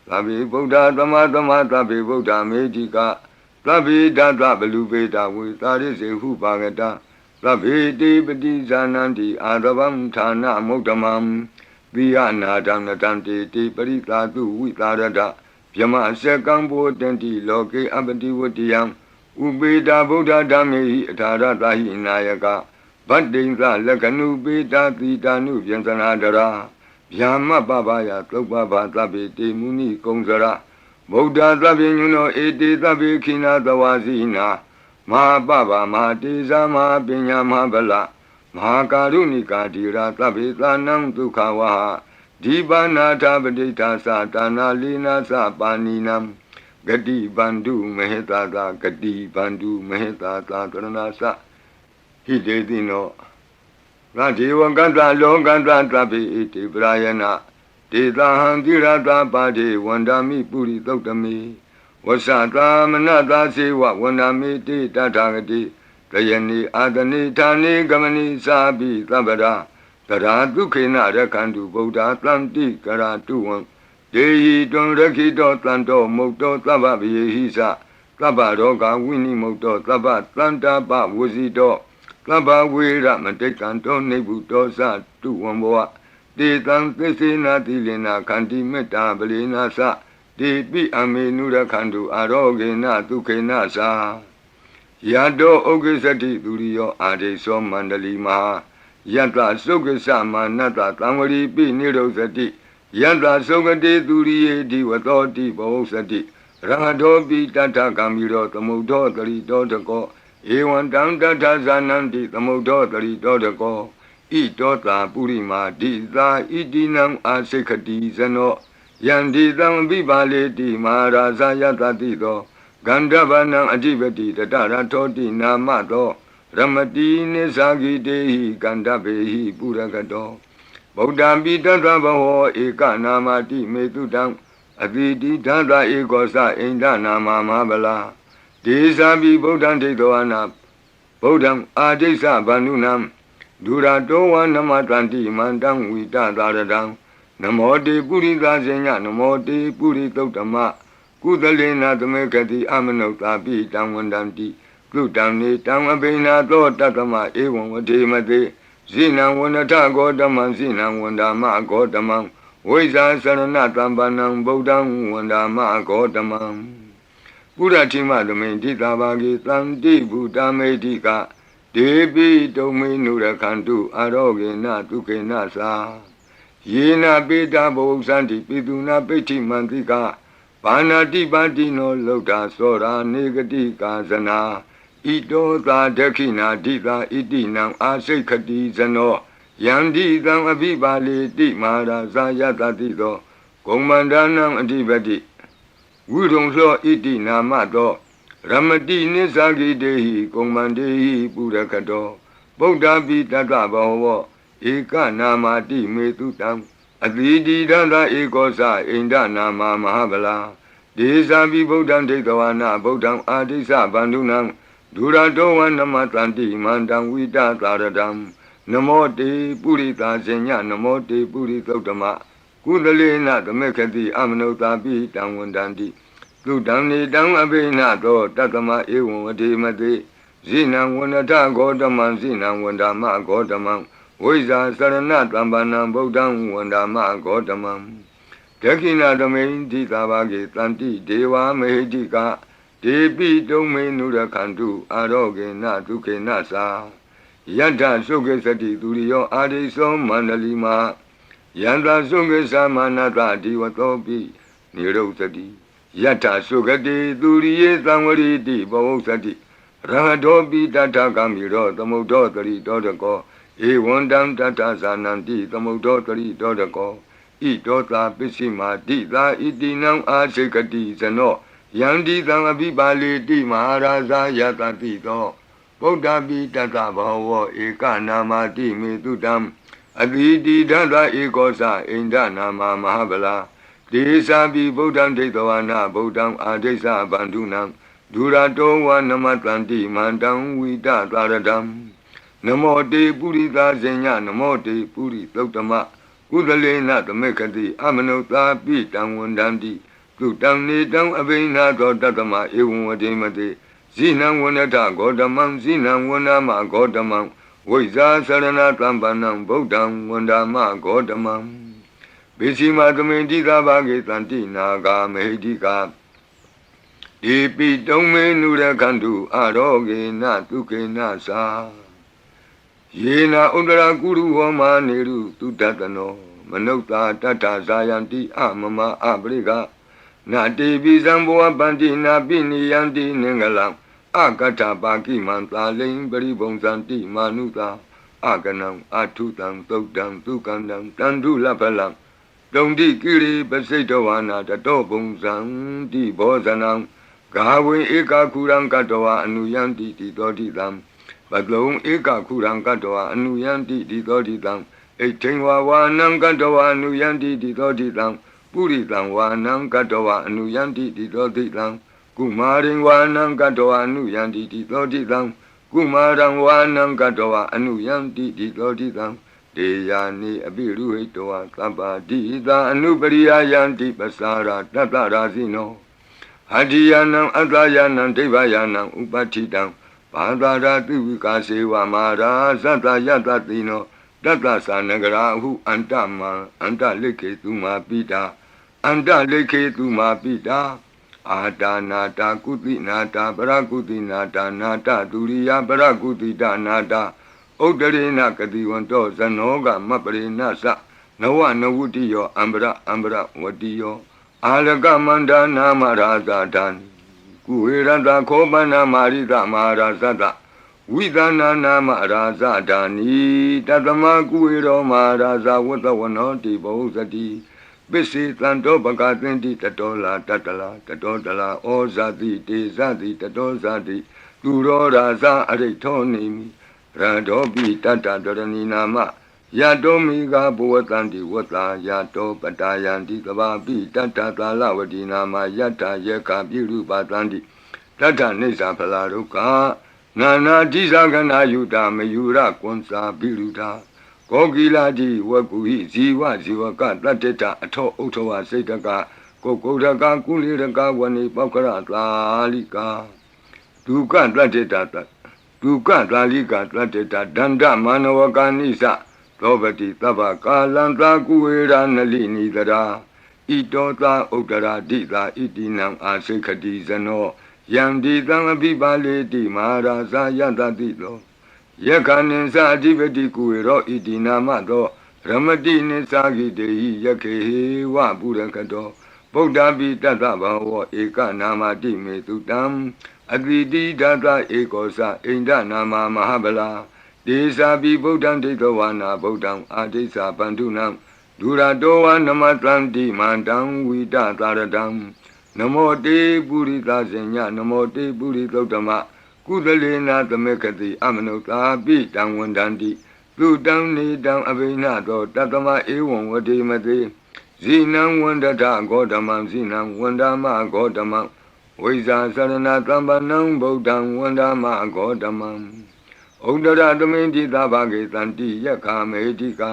Tabi Buddha Tamatama Tabi Buddha Medica Tabi Data Belubeta with Taris Hupagata Tabi Dipati Zananti Adabam Tana Motamam Viana Danatanti Tiparita Tu Vitarada Yama Sekambo Tenti Loke Abati Vutiam Ubeda Buddha Dami Taratahi Nayaka Badinza Lakanu Beta Tita Nu Yantanadara Yama Babaya Topaba Tabi Muni Kongzara Buddha Tabinuno Eti Tabi Kina Tawazina Ma Baba Ma Tiza Ma Pinya Ma Bala Ma Karunika Tira Tabi Tanam Tukawaha Dibana Tabadita Satana Lina Sapaninam Gadi Bandu Meheta Gadi Bandu Meheta Taranasa Hidedino Rajiva Ganta Longanta Tabi Iti Brayana Tita Handirata Padi Wandami Puri Totami Wasata Manata Siwa Wandami Tita Tagati Tayani Adani Tani Gamani Sabi Tabada Tara Dukina Rakandu Buddha Tanti Karatuan Dehi Don Rakito Tanto Moto Tababi Hisa Tabaroga Winnie Moto Tabat Tanta Ba Wuzito Taba Wira Matekanto Nebuto Sa Tuamboa De Tantisina Tilina Kanti Meta Belina Sa De Bi Amenura Kandu Arogena Tukena Sa Yado Ogesati Durio Ade So Mandali Maha Yanta Sokasa Manata Tamari Pi Nirosati Yanta Sokati Duriye Diwatoti Bosati Rangadobi Tata Kamiro Tamudo Tari Dotako Ewan Tanta Zananti Tamudo Tari Dotako I Dota Purima Dita Idinam Asekati Zano Yandi Tam Bibale Di Maharaza Yatatito Gandavanam Adivati Tatara Toti Namato Ramati Nisagi Dehi Gandabehi Puragato Bodambi Tata Baho Eka Namati Metudam Aditi Tata Ekosa Inda Nama Mabala Desabi Bodam Tedoana Bodam Adesa Banunam Durato Namatanti Mandam Vita Daradam Namote Purita Zenya Namote Puritotama Kudalena Tamekati Amanota Pi Tamwandanti Gutani Tamabina To Tatama Ewan Vademate Zina Wanata Godaman Zina Wandama Godamam Weza Saranatambanam Bodam Wandama Godamam Puratima Domenti Tabagi Tanti Buddha Medika Debi Domi Nurakantu Arogena Tukena Sa Yena Beta Bosanti Piduna Peti Mantika Panati Bandino Loda Sora Negati Kazana Ito Ta Dekina Dita Idinam Asekati Zano Yandi Tam Abibali Di Mara Zayata Tito Komandanam Adibati Wudong Lo Idina Mato Ramati Nisagi Dehi Komandehi Purakato Bodha Bitata Baho Eka Namati Metutam Adidi Danda Ekosa Inda Nama Mahabala Desabi Bodham Tekawana Bodham Adisa Bandunam Duradowan Namatanti Mandam Vita Taradam Namote Purita Zenya Namote Puritotama Kudalena Tamekati Amanota Pi Tamwandanti Kudamni Tam Abena To Tatama Ewan Vademate Zina Wanata Godaman Zina Wandama Godamam Weza Sarana Tambanam Bodham Wandama Godamam Tekina Domain Titabagi Tanti Deva Mehedika Debi Domain Nurakantu Aroge Natuke Nasa ယတ္ထသုခေသတိသူရိယောအာရိသောမန္တလီမာယန္တာသုခေသမနတဒီဝသောပိနိရုဒ္ဓတိယတ္ထသုခတိသူရိယေသံဝရိတိဘဝုသတိရဟတောပိတတ္ထကမိရောသမုဒ္ဒောတရိတောတကောဧဝံတံတတ္ထဇာနန္တိသမုဒ္ဒောတရိတောတကောဣတောသာပစ္စည်းမာတိသာဣတိနံအာစေကတိဇနောယန္တိသံအဘိပါလေတိမဟာရာဇာယတတိသောဗုဒ္ဓပိတတဘောဝဧကနာမတိမေတုတံအတိတိဒသဧကောသအိန္ဒနာမမဟာဗလာဒေသာပိဗုဒ္ဓံဒိဋ္ဌဝနာဗုဒ္ဓံအာဒိသဗန္ဓုနံဒုရတောဝနမတန္တိမန္တံဝိတသာရတံနမောတေပုရိသဇညနမောတေပုရိသုတ္တမကုသလေနသမေခတိအမနုသာပိတံဝန္တံတိသူတံနေတံအဘိနာသောတတမဧဝံဝတိမတိဇိနံဝနထဂေါတမံဇိနံဝနမဂေါတမံဝိဇာသရဏတံပန္နံဗုဒ္ဓံဝန္ဒမဂေါတမံဘေစီမသမေတိသာဘာဂေတန္တိနာဂာမေဟိတိကာဒီပိတုံမေနုရခန္တုအာရောဂေနတုကေနသာယေနာဥဒရာကုရုဟောမာနေရုတုတတနောမနုဿာတတ္ထဇာယံတိအမမအပရိကနာတိပိဇံဘောပန္တိနာပိနိယံတိနင်္ဂလံအကတ္ထပါကိမံသာလိံပရိဘုံဇန္တိမာနုသာအကနံအထုတံသုတ်တံသုကန္တံတန္တုလပလံတုံတိကိရိပစိတဝါနာတတောဘုံဇံတိဘောဇနံဂါဝေဧကခုရံကတဝအနုယံတိတိသောတိတံပတလုံဧကခုရံကတဝအနုယံတိတိသောတိတံဣဋ္ဌိဝါဝါနံကတဝအနုယံတိတိသောတိတံပုရိတံဝါနံကတဝအနုယံတိတိသောတိတံကုမာရိဝါနံကတဝအနုယံတိတိသောတိတံကုမာရံဝါနံကတဝအနုယံတိတိသောတိတံဒေယာနိအပိရုဟိတဝသဗ္ဗတိသာအနုပရိယယံတိပစာရာတတရာဇိနောဟတ္တိယနံအတ္တယနံဒိဗ္ဗယနံဥပဋ္ဌိတံဘာသာရာတိဝိကာစေဝမာရာသတ္တယတတိနောတတ္တသနဂရာဟုအန္တမံအန္တလိခေတုမာပိတာအန္တလိခေတုမာပိတာအာတာနာတာကုတိနာတာပရကုတိနာတာနာတဒုရိယပရကုတိတနာတာဥဒ္ဒရေနကတိဝန္တောဇနောကမပရိနသနဝနဝုတိယောအံပရဝတိယောအာလကမန္တနာမရာဇာတံကုဝေရတခောပနာမာရိတမဟာရာဇတဝိသနာနာမရာဇဒာနိတတမကုဝေရောမဟာရာဇဝတ္တဝနောတိဘောဇတိပစ္စေတံတောပကသင်တိတတောလာတတလာတတောတလာဩဇာတိတေဇတိတတောဇာတိသူရောရာဇအရိထောနေမိရတောပိတတတရဏီနာမယတောမိဂဘဝတန္တိဝတ္တာယတောပတာယန္တိကဘာပိတတသာလဝတိနာမယတ္တယေကပိရုပတန္တိတတ္ထနေသဖလာဒုက္ခနာနာတိသကနာယုတာမယုရကွန်စာပိရုတာကောကိလာတိဝကုဟိဇီဝဇီဝကတတ္တတအထောဥထဝစိတ်တကကိုကုဒကကုလိရကဝဏိပောက္ခရသာလိကာဒုက္ခတတ္တတဒုက္ခသာလိကာတတ္တတဒန္တမနဝကာနိသသောပတိသဗ္ဗကာလံသာကုဝေရနလိနိတရာဣတောသာဥဒ္ဒရာတိသာဣတိနံအာစိခတိဇနောယံဒီတံအပိပါလေတိမဟာရာဇာယတတိသောယက္ခဏိသအဓိပတိကုဝေရောဣတိနာမသောရမတိနိသဂိတေဟိယခေဟေဝပုရကတောဗုဒ္ဓပိတတဗဝောဧကနာမတိမေတုတံအတိတိဒသဧကောသအိန္ဒနာမမဟာဗလာဒေသာပိဗုဒ္ဓံဒိဋ္ဌဝါနာဗုဒ္ဓံအာဒိသပန္တုနံဒုရတောဝနမတံတိမန္တံဝိတသာရတံနမောတေပုရိသဇညနမောတေပုရိသုတ္တမကုသလေနာသမေခတိအမနုသာပိတံဝန္တန္တိသူတံနေတံအဘိနသောတတမဧဝံဝတိမတိဇိနံဝန္တထဂေါတမံဇိနံဝန္ဒမဂေါတမံဝိဇာသရဏတံပနံဗုဒ္ဓံဝန္ဒမဂေါတမံဩဒရသမိန်တိသဘာဂေတန္တိယက္ခမေတိကာ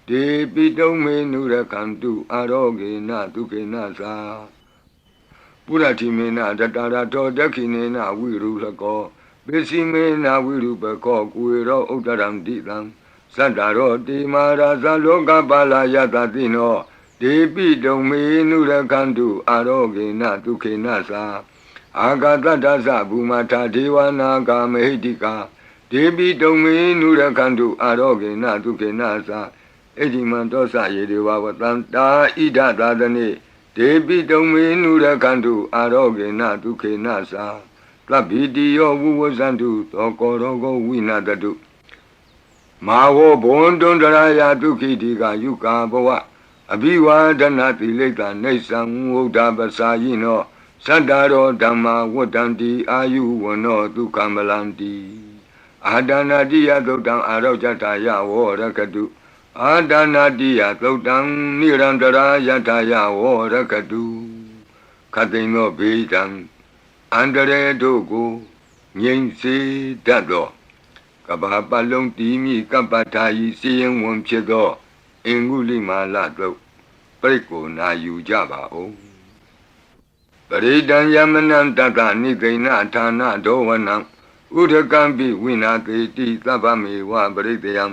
ဒေပိတုံမေနုရကံတုအာရောဂေနတုကေနသာပုရတိမေနတတရာတောဒက္ခိနေနဝိရုလကောပိစီမေနဝိရုပကောကုဝေရောဥဒရံတိတံသတ္တရောတိမာရာဇလောကပါလာယတတိနောဒေပိတုံမေနုရကံတုအာရောဂေနတုခေနသာအာဂတတ္တသဘူမထာဒေဝနာဂာမေဟိတိကာဒ ဒေပိတုံမေနုရခန္တုအာရောဂေနဒုက္ခေနသာအဒီမံတောစယေဒေဝဝတံတာဣဒသာသနေဒေပိတုံမေနုရခန္တုအာရောဂေနဒုက္ခေနသာသဗ္ဗိတိယောဝုဝဇန္တုသောကောရောဂောဝိနာတတုမာဝောဘွန်တွန်တရာယဒုက္ခိတိကယုကာဘဝအဘိဝါဒနာတိလိတ္တနေသံဝုဒ္ဓပစာယိနောသတ္တရောဓမ္မာဝတ္တံတိအာယုဝနောဒုက္ခမလံတိအာဒနာတိယသုတ်တံအာရောဇတာယဝောရကတုအာဒနာတိယသုတ်တံနိရန္တရာယထာယဝောရကတုခတိန်သောဘေးတံအန္တရေတို့ကိုငြိမ်စေတတ်သောကဘာပလုံးတီမိကပ္ပထာယီစီရင်ဝန်ဖြစ်သောအင်္ဂုလိမာလသုတ်ပရိကိုနာယူကြပါဦးပရိဒံယမနံတတနိသိဏဌာနဒောဝနံဥဒကံပိဝိနာတိတိသဗ္ဗမေဝပရိတယံ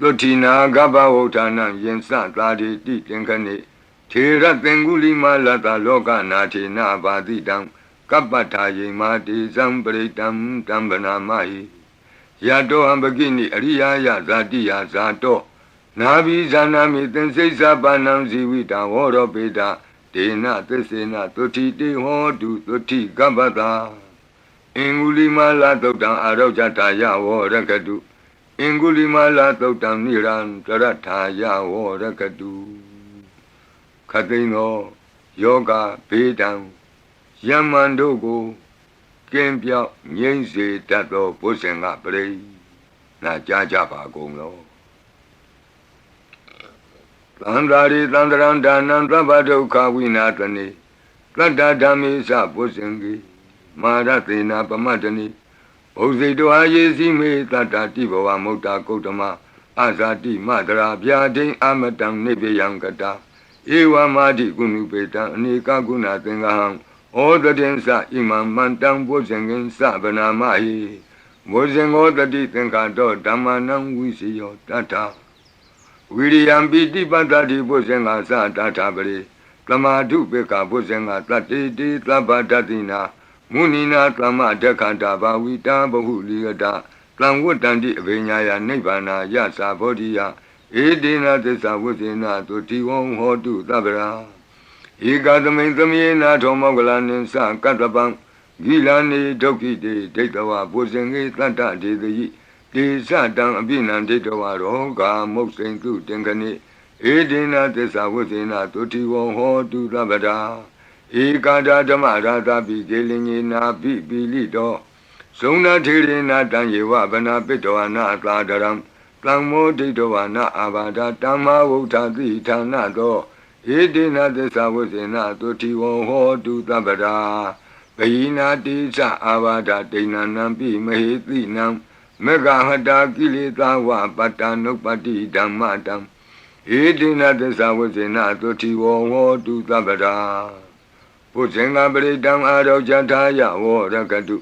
သုတိနာကပ္ပဝုဌာနံယင်စသာတိတိသင်္ခဏိထေရသင်္ဂုလိမာလတလောကနာထေနဘာတိတံကပ္ပထာယေမာတိဇံပရိတံတံဗနာမဟိယတောအံပကိနိအရိယာယဇာတိယဇာတောနာဘိဇာနာမိသင်္စိစ္ဆပါဏံဇီဝိတံဝောရောပေတဒေနသစ္စေနသုတိတေဟောတုသုတိကပ္ပတာအင်္ဂုလိမာလသုတ်တံအာရောဇတာယဝောရကတုအင်္ဂုလိမာလသုတ်တံနိရန္တရထာယဝောရကတုခတိန်သောယောဂဘေးတံယမန်တို့ကိုကင်းပြောက်ငြိမ့်စေတတ်သောဘုဇင်ကပရိနာကြားကြပါကုန်လောသန္တာရိသန္တရံဒါနံသဗ္ဗဒုက္ခဝိနာတနိတတ္တဓမ္မေသဘုဇင်ကိမာရသေနာပမတ္တနိဘုဇိတောအာယေစီမေတတ္တတိဘဝမုတ်တာကုတ္တမအာဇာတိမတရာဗျာဒိအမတံနိဗ္ဗယံကတာဧဝမာတိကုဏုပေတံအနေကကုဏသင်္ဃဟံဩတတိသဣမံမန္တံဘုဇင်ကင်သဗနာမဟိဘုဇင်္ဂောတတိသင်္ခါတောဓမ္မနံဝိစီယောတတ္ထဝိရိယံပိတိပတ္တိဘုဇင်္ဂသတတ္ထပရိသမာဓုပေကဘုဇင်္ဂတတ္တိတိသဗ္ဗတတိနာမုနိနာသမဒက္ခတာဘာဝိတာဘဟုလိယတာသံဝတ္တန္တိအဘိညာယနိဗ္ဗာနာယသာဘောဓိယဧဒေနသစ္စာဝိဇေနသုတိဝံဟောတုသဗ္ဗရာဧကသမိန်သမေနာထောမောကလနိသကတ္တပံဂိလာနေဒုက္ခိတေဒိဋ္ဌဝဘုဇင်္ဂေတတ္တဒေတိတေသတံအပိနံဒိဋ္ဌဝရောဂာမုတ်စိန်တုတင်ခဏိဧဒေနသစ္စာဝိဇေနသုတိဝံဟောတုသဗ္ဗရာဧကာဒဓမ္မရာသပိကေလင်ညေနာပိပိလိတောဇုံနာထေရေနာတံယေဝဗနာပိတောနာသာဒရံသံမောဒိဋ္ဌဝနာအာဘာဒတမ္မာဝုဋ္ဌတိဌာနတောဧတေနသစ္စာဝိဇေနသုတိဝံဟောတုသဗ္ဗရာဘိနာတိသအာဘာဒဒိဏနံပိမဟေတိနံမေဃဟတာကိလေသာဝပတ္တနုပ္ပတိဓမ္မတံဧတေနသစ္စာဝိဇေနသုတိဝံဟောတုသဗ္ဗရာဘုဇင်္ဂပရိတံအာရောဇထာယဝောရကတု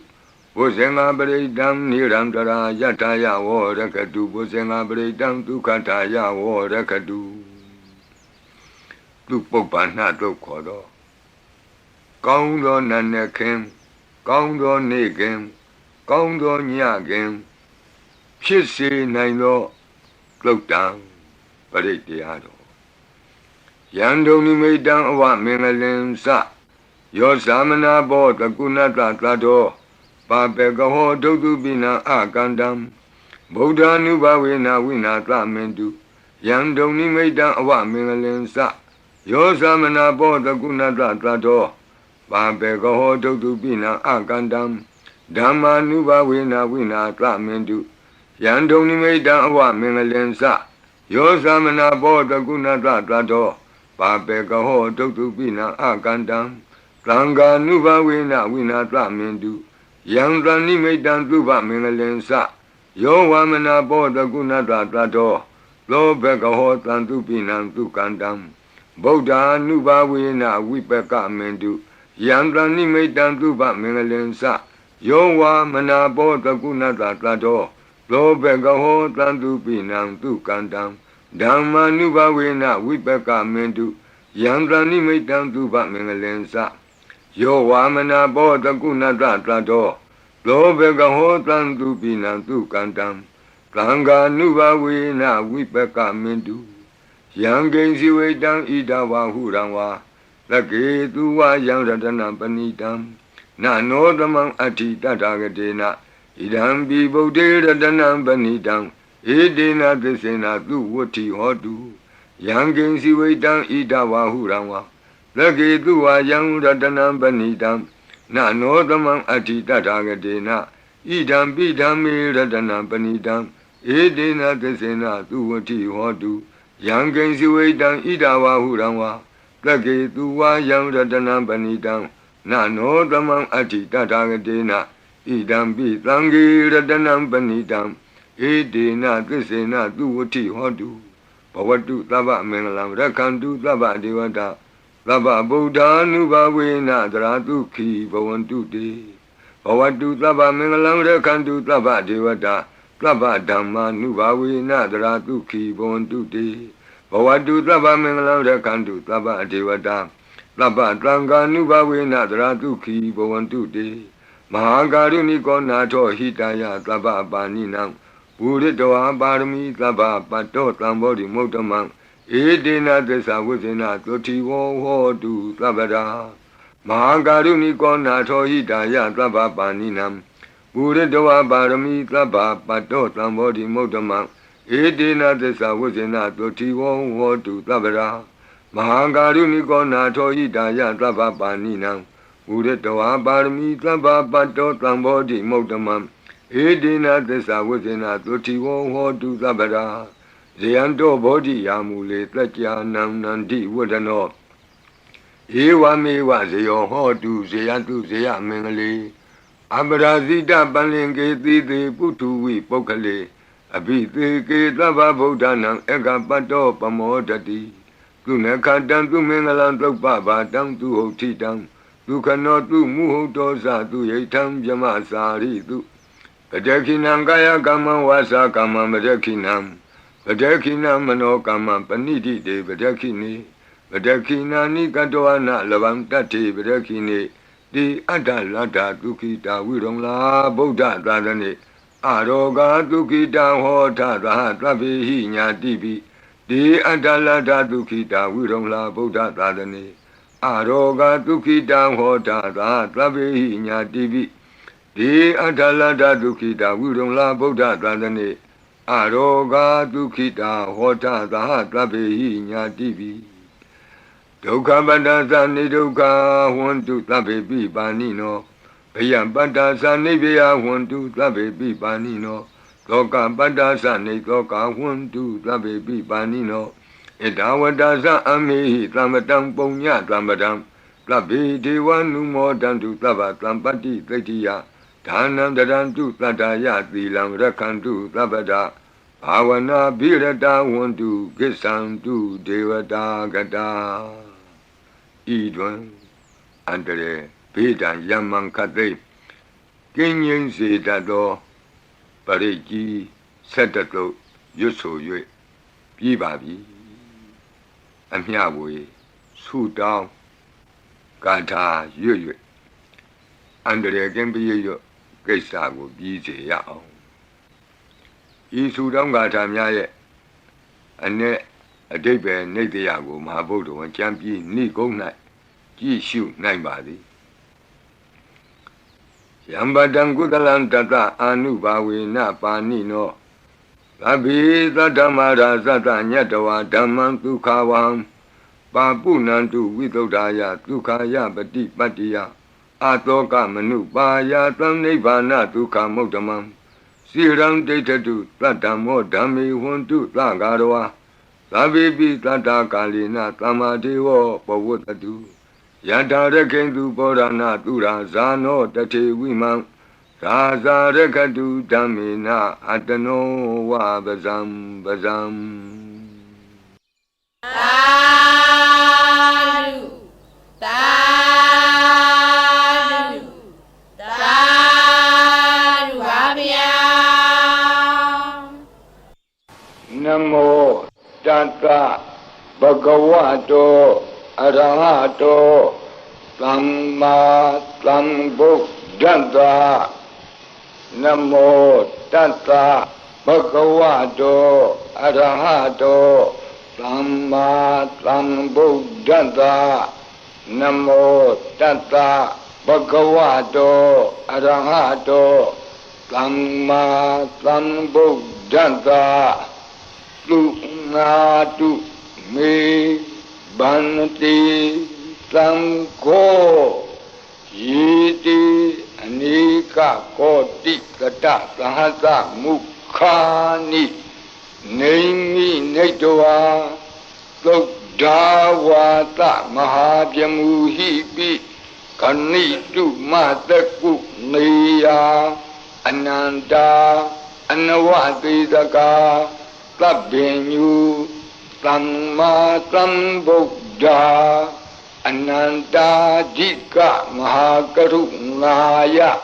ဘုဇင်္ဂပရိတံနိရန္တရာယထာယဝောရကတုဘုဇင်္ဂပရိတံဒုက္ခထာယဝောရကတုသူပုပ္ပန္နတုတ်ခေါ်တော့ကောင်းသောနတ်နဲ့ခင်ကောင်းသောနေ့ခင်ကောင်းသောညခင်ဖြစ်စေနိုင်သောသုတ်တံပရိတရားတော်ယံဒုံနိမိတံအဝမင်္ဂလင်စယောသမနာဘောတကုဏတသတ္တောပါပေကဟောဒုက္တုပိနံအကန္တံဗုဒ္ဓ ानु ဘဝေနဝိနာသမင်တုယံဒုံနိမိတံအဝမင်္ဂလင်စယောသမနာဘောတကုဏတသတ္တောပါပေကဟောဒုက္တုပိနံအကန္တံဓမ္မာနုဘဝေနဝိနာသမင်တုယံဒုံနိမိတံအဝမင်္ဂလင်စယောသမနာဘောတကုဏတသတ္တောပါပေကဟောဒုက္တုပိနံအကန္တံသံဃာနုဘဝေနဝိနာသမင်တုယံသနိမိတံသုဘမင်္ဂလင်စယောဝမနာဘောတကုဏတသတ္တောလောဘကဟောတံသူပိနံသူကန္တံဗုဒ္ဓ ानु ဘဝေနဝိပကမင်တုယံသနိမိတံသုဘမင်္ဂလင်စယောဝမနာဘောတကုဏတသတ္တောလောဘကဟောတံသူပိနံသူကန္တံဓမ္မာနုဘဝေနဝိပကမင်တုယံသနိမိတံသုဘမင်္ဂလင်စယောဝါမနာဘောတကုဏတသတ္တော လောဘကဟောတံသူပိနံသူကန္တံသံဃာနုဘဝေနဝိပကမင်တုယံကိဉ္စီဝိတံဣဒဝဟုရံဝါသကေသူဝယံရတနံပဏိတံနနောသမံအဋ္ဌိတတဂတေနဣဒံပိဗုဒ္ဓေရတနံပဏိတံဧတေနသစ္စေနသူဝတ္ထိဟောတုယံကိဉ္စီဝိတံဣဒဝဟုရံဝါသကေသူဝယံရတနံပဏိတံနနောသမံအဋ္ဌိတတဂတေနဣဒံပိဓမ္မေရတနံပဏိတံဧတေနသစ္စေနသူဝတ္ထိဟောတုယံကိဉ္စီဝိတံဣဒဝဟုရံဝါသကေသူဝယံရတနံပဏိတံနနောသမံအဋ္ဌိတတဂတေနဣဒံပိသံဃေရတနံပဏိတံဧတေနသစ္စေနသူဝတ္ထိဟောတုဘဝတုသဗ္ဗမင်္ဂလံရက္ခန္တုသဗ္ဗဒေဝတာသဗ္ဗဗုဒ္ဓ ानु ဘဝေနသရတုခိဘဝန္တုတေဘဝတုသဗ္ဗမင်္ဂလံရက္ခန္တုသဗ္ဗဒေဝတာသဗ္ဗဓမ္မာနုဘဝေနသရတုခိဘဝန္တုတေဘဝတုသဗ္ဗမင်္ဂလံရက္ခန္တုသဗ္ဗဒေဝတာသဗ္ဗသံဃာနုဘဝေနသရတုခိဘဝန္တုတေမဟာကာရုဏိကောနာထောဟိတယသဗ္ဗပါဏိနံပုရိတဝါပါရမီသဗ္ဗပတ္တောသံဘောဓိမုဒ္ဓမံဧတေနသစ္စာဝိဇ္ဇေနသုတိဝောဟောတုသဗ္ဗရာမဟာကာရုဏိကောနာထောဟိတယသဗ္ဗပါဏိနံပုရိတဝါပါရမီသဗ္ဗပတ္တောသံဘောဓိမုဒ္ဓမံဧတေနသစ္စာဝိဇ္ဇေနသုတိဝောဟောတုသဗ္ဗရာမဟာကာရုဏိကောနာထောဟိတယသဗ္ဗပါဏိနံပုရိတဝါပါရမီသဗ္ဗပတ္တောသံဘောဓိမုဒ္ဓမံဧတေနသစ္စာဝိဇ္ဇေနသုတိဝောဟောတုသဗ္ဗရာဇယံတောဘောဓိယာမူလေတက္ကြာနံနန္တိဝဒနောဧဝမေဝဇယောဟောတုဇယတုဇယမင်္ဂလေအပရာဇိတပလင်ကေတိတေပုထုဝိပုဂ္ဂလေအဘိသေကေသဗ္ဗဗုဒ္ဓနံဧကပတ္တောပမောဒတိသူနခတံသူမင်္ဂလံသုပ္ပဘာတံသူဟုတ်ထိတံဒုက္ခနောသူမုဟုတ်တောဇသူယိထံဗြမစာရိတုပတခိနံကာယကမ္မဝါစာကမ္မပတခိနံပတခိနမနောကမ္မပဏိတိတေပတခိနေပတခိနာနိကတောအနလဗံတတ္တိပတခိနေတိအတ္တလတ္တဒုက္ခိတာဝိရုံလာဗုဒ္ဓသာသနေအရောဂဒုက္ခိတံဟောထသဟသဗ္ဗေဟိညာတိပိတိအတ္တလတ္တဒုက္ခိတာဝိရုံလာဗုဒ္ဓသာသနေအရောဂဒုက္ခိတံဟောထသဟသဗ္ဗေဟိညာတိပိတိအတ္တလတ္တဒုက္ခိတာဝိရုံလာဗုဒ္ဓသာသနေအရောဂဒုက္ခိတာဟောထသဟသဗ္ဗေဟိညာတိပိဒုက္ခပတ္တသနိဒုက္ခဟွန္တုသဗ္ဗေပိပါဏိနောဘယံပတ္တသနိဗ္ဗယဟွန္တုသဗ္ဗေပိပါဏိနောသောကပတ္တသနိသောကဟွန္တုသဗ္ဗေပိပါဏိနောဣဒဝတ္တသအမေဟိသမ္ပတံပုညသမ္ပတံသဗ္ဗေဒေဝနုမောတံတုသဗ္ဗသံပတ္တိသိတ္တိယဒါနံတရံတုသတ္တယသီလံရက္ခန္တုသဗ္ဗဒဘာဝနာဘိရတဝန္တုကိစ္ဆံတုဒေဝတာကတာဤတွင်အန္တရေဘေးဒံယမံခသိကင်းငြိမ်းစေတတ်သောပရိကြီးဆက်တတုရွတ်ဆို၍ပြီးပါပြီအမျှဝေဆုတောင်းကာထာရွတ်၍အန္တရေကင်းပြည့်ရွတ်ကိစ္စကိုပြီးစေရအောင်ဤဆုတောင်းကာထာများရဲ့အ내အဓိပ္ပာယ်နိတ္တယကိုမဟာဗုဒ္ဓဝံကျမ်းပြီးနိဂုံး၌ကြည့်ရှုနိုင်ပါသည်ယံပတံကုသလံတတအာနုဘာဝေနပါဏိနောသဗ္ဗေသတ္တမရာသတ္တညတဝါဓမ္မံဒုက္ခဝံပါပုဏ္ဏံတုဝိသုဒ္ဓာယဒုက္ခယပတိပတ္တိယအာတောကမနုပါယသံနိဗ္ဗာနဒုက္ခမုဒ္ဓမံစိရံဒိဋ္ဌတုသတ္တမောဓမ္မေဟွန္တုသဂါရဝါသဗ္ဗေပိသတ္တကာလိနသမ္မာဒေဝပဝတ္တုယထာရခိန္တုပောရဏသူရာဇာနောတထေဝိမံသာဇာရခတုဓမ္မေနအတနောဝပဇံပဇံသာဓုသာဓုသာဓုပါဗျာနမောတတ္တဘဂဝတောအရဟတောသမ္မာသမ္ဗုဒ္ဓတ္တ Namo Tassa Bhagavato Arahato Samma Sambuddhassa Namo Tassa Bhagavato Arahato Samma Sambuddhassa Lunatu Me Bhanti Sangho Yiti Anika Koti Kata Sahasa Mukhani Naimi Naitwa Lodawata Mahabhyamuhipi Kanitu Mataku Neya Ananda Anavadidaka Tabenyu Samma Sambuddha Ananda Jika Mahakarunaya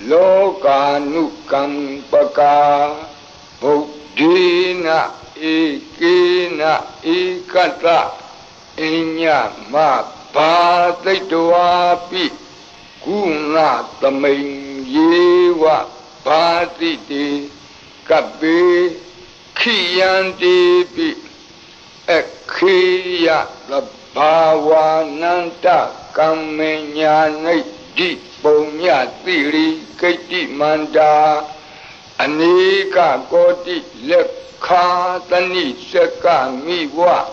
Lokanukampaka Buddhina Ikina Ikata Inya Mabhataitwapi Guna Taming Yewa Bhatiti Kabe Khiyanti Pi Ekhiya Bhavananta Kammenyani Di Punya Tiri Keti Manda Anika Koti Lekha Tani Seka Miwa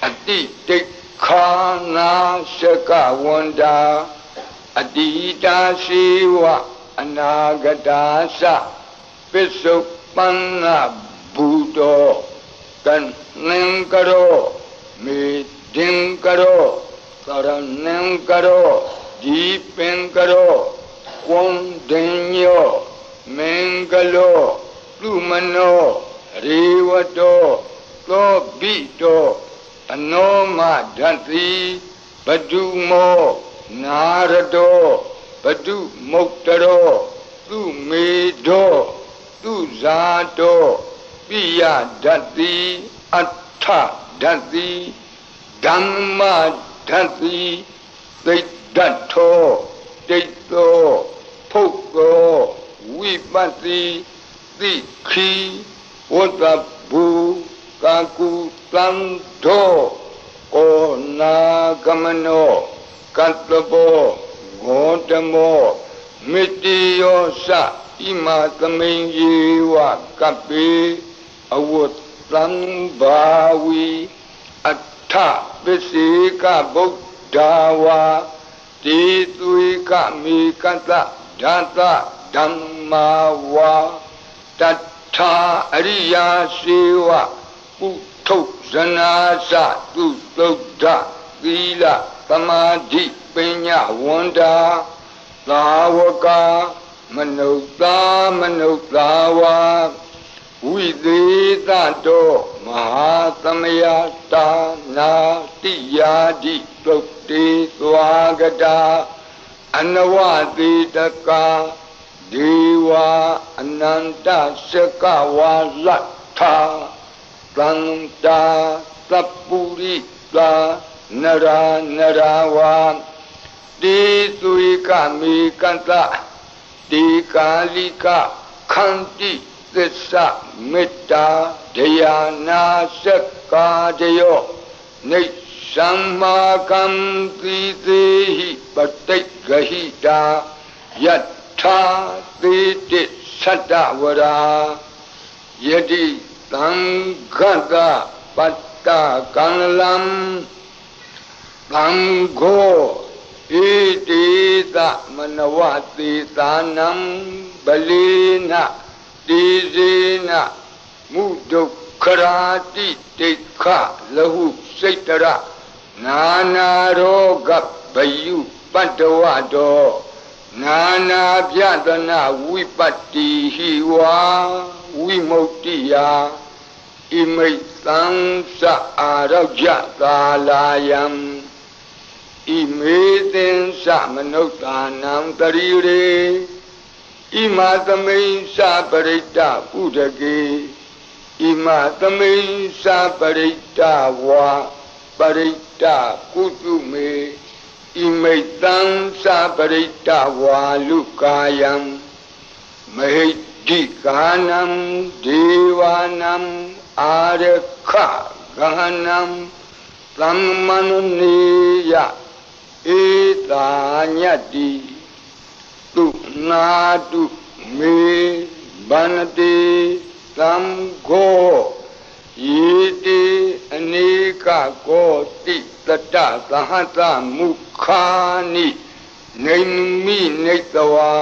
Ati Tekhana Seka Wanda Adita Siwa Anagadasa Pisupana Buddha Kan Nengkaro Meeting Karo Karanam Karo Deepin Karo Kondinyo Mengalo Lumano Rivato Lobito Anoma Dhanti Badumo Narado Badu Moktaro Lumedo Luzato Piya Dhanti Atta Dhanti Dhamma Dhanti Dato Dato Poko Vipati Dikhi Wadabu Kaku Tanto Ona Kamano Katlabo Godamo Mitiyosa Ima Kaminjiwa Kapi Awut Lambawi Atta Visika Buddhawa Tituika Mikata Data Dhammawa Tattha Ariya Siva Utto Zanasa Tuttodha Vila Samadhi Pinya Wanda Lavaka Manutawa Viditato Mahasamayata Natiyadi Plukti Swagata Anavaditaka Deva Ananta Sakawa Latha Santa Sapurita Nara Narawa Disuika Mikanta Dikalika Kanti Tissa Metta Dhyana Sakadayo Nishammakam Tidehi Patigahita Yatha Titi Sadavara Yadi Tangata Patta Kanalam Tango Idita Manavati Tanam Balina Dizina Mudukharati Tekha Lahu Saitara Nana Roga Bayu Padawado Nana Vyadana Vipati Hiwa Vimotiya Imaitam Sa Araja Talayam Imaitin Sa Manotanam Tarire Imatamain Sa Parita Udagi Imatamain Sa Parita Wa Parita Kutume Imaitam Sa Parita Wa Lukayam မဟိတိကာနံဒေဝနံအာရခဂဟနံသမ္မနနေယဧတာညတ္တိသူနာတုမေဗန္တိသံဃောယေတိအနေကကောတိတတသဟတမုခာနိနေမိနေတဝါ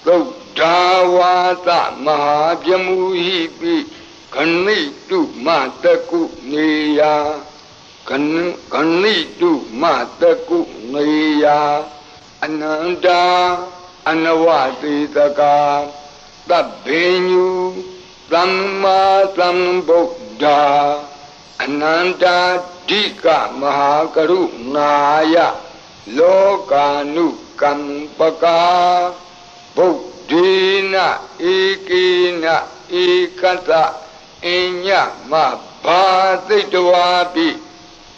သုဒ္ဓဝါသမဟာပြမူဟိပိခဏိတုမတကုနေယခဏိတုမတကုနေယအနန္တာအနဝတိတကာသဗ္ဗညုသမ္မာသမ္ဗုဒ္ဓအနန္တာဓိကမဟာကရုဏာယလောကာနုကမ္ပကာဗုဒ္ဓေနဧကေနဧကတအညမဘာသိတဝါပိ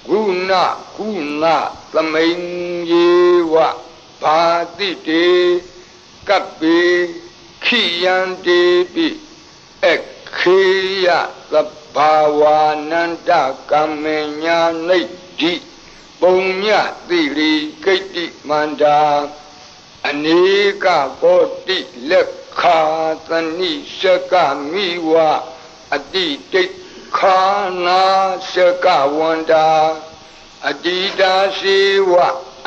ဂုဏကုဏသမိန်ယေဝဘာတိတေကပ္ပေခိယံတေပိခေယသဗ္ဗဝါနန္တကမ္မညာနိဒ္ဓိပုံညတိရိကိတ္တိမန္တာအနေကကောတိလက်ခာသနိရှကမိဝအတိတိခာနာရှကဝန္တာအတိတာရှိဝ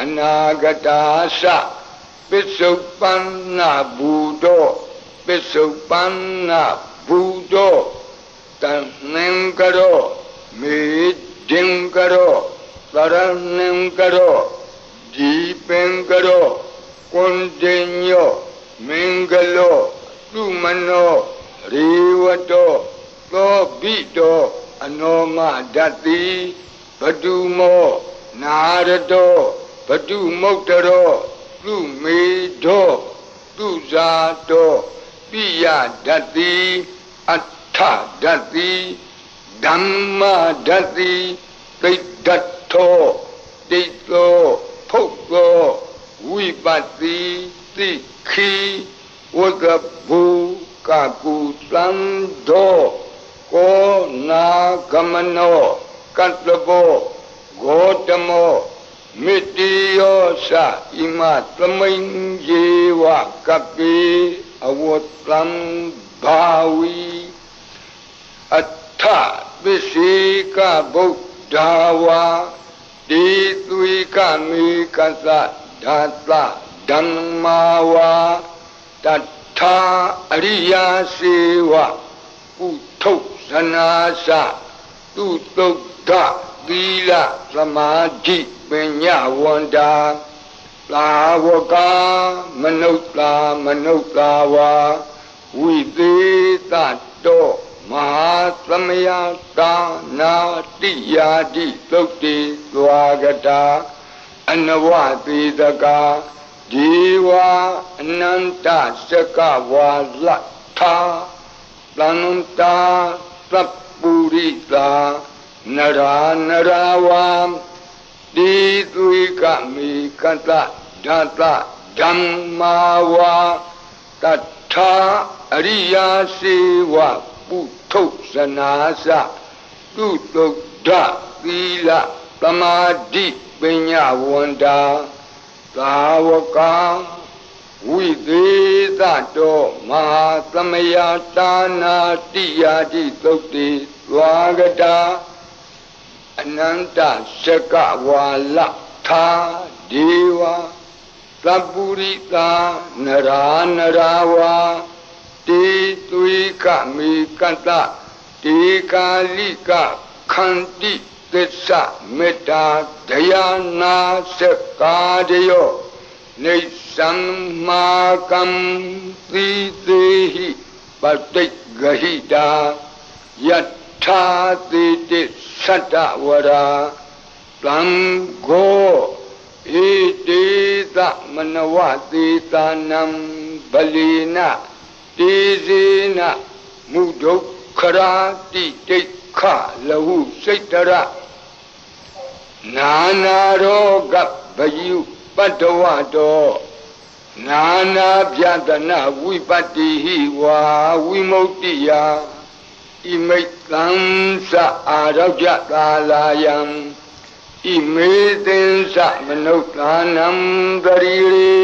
အနာဂတာသပစ္စုပန္နဘူတောပစ္စုပန္နဘူတောတဏ္ဏံကရောမေဒင်ကရောသရဏံကရောဒီပင်ကရောကွန်တင်ညောမင်္ဂလောသုမနောရေဝတောသောဘိတောအနောမဒတ္တိဘတုမောနာရတောဘတုမုတ်တရောသူမေတောသူဇာတောပိယဒတ္တိအဋ္ဌဒတ္တိဓမ္မဒတ္တိသိတ္တထောတိတ္တောဖုတ်သောဝိပတ္တိသိခိဝကဘူကကုသံသောကောနာဂမနောကတ္တဘောဂေါတမောမေတ္တိယောသဣမသမိန်ယေဝကပ္ပိအဝတ္တံဘာဝီအဋ္ဌပစ္စေကဗုဒ္ဓဝါတိသွေကမေကသဓာတဓမ္မာဝါတထာအရိယာစေဝကုထုဇနာသသူတုဒ္ဓသီလသမာဓိပညာဝန္တာသာဝကာမနုဿာမနုဿာဝါဝိသေသတောမဟာသမယတာနာတိယာတိသုတ်တိသွားကတာအနဝတိတကာဒီဝအနန္တစကဝါလထာသန္တာသပ္ပုရိတာနရာနရာဝံတိသွေကမေကတဓာတဓမ္မာဝါတထာအရိယာစေဝပုထုဇနာသသူတုဒ္ဓသီလသမာဓိပညာဝန္တာသာဝကဝိသေသတောမဟာသမယတာနာတိယာတိသုတ်တိသွားကတာအနန္တစကဝါလထာဒေဝသပ္ပုရိတာနရာနရာဝါတေသွေကမေကတတေကာလိကခန္တိသစ္စာမေတ္တာဒယာနာစကာတယောနေသံမာကံသီသေဟိပတိဂဟိတာယထာတိတိသတ္တဝရာသံဃောဣတိသမနဝတိသာနံဗလိနတေဇေနမုဒုက္ခရာတိတိခလဟုစိတ်တရနာနာရောဂဗယုပတ္တဝတော နာနာပြဒနာဝိပတ္တိဟိဝါဝိမု ക്തി ယဣမိတ်သံသအာရောကြသာလာယံဣမေသင်္စမနုဿာနံတရိရေ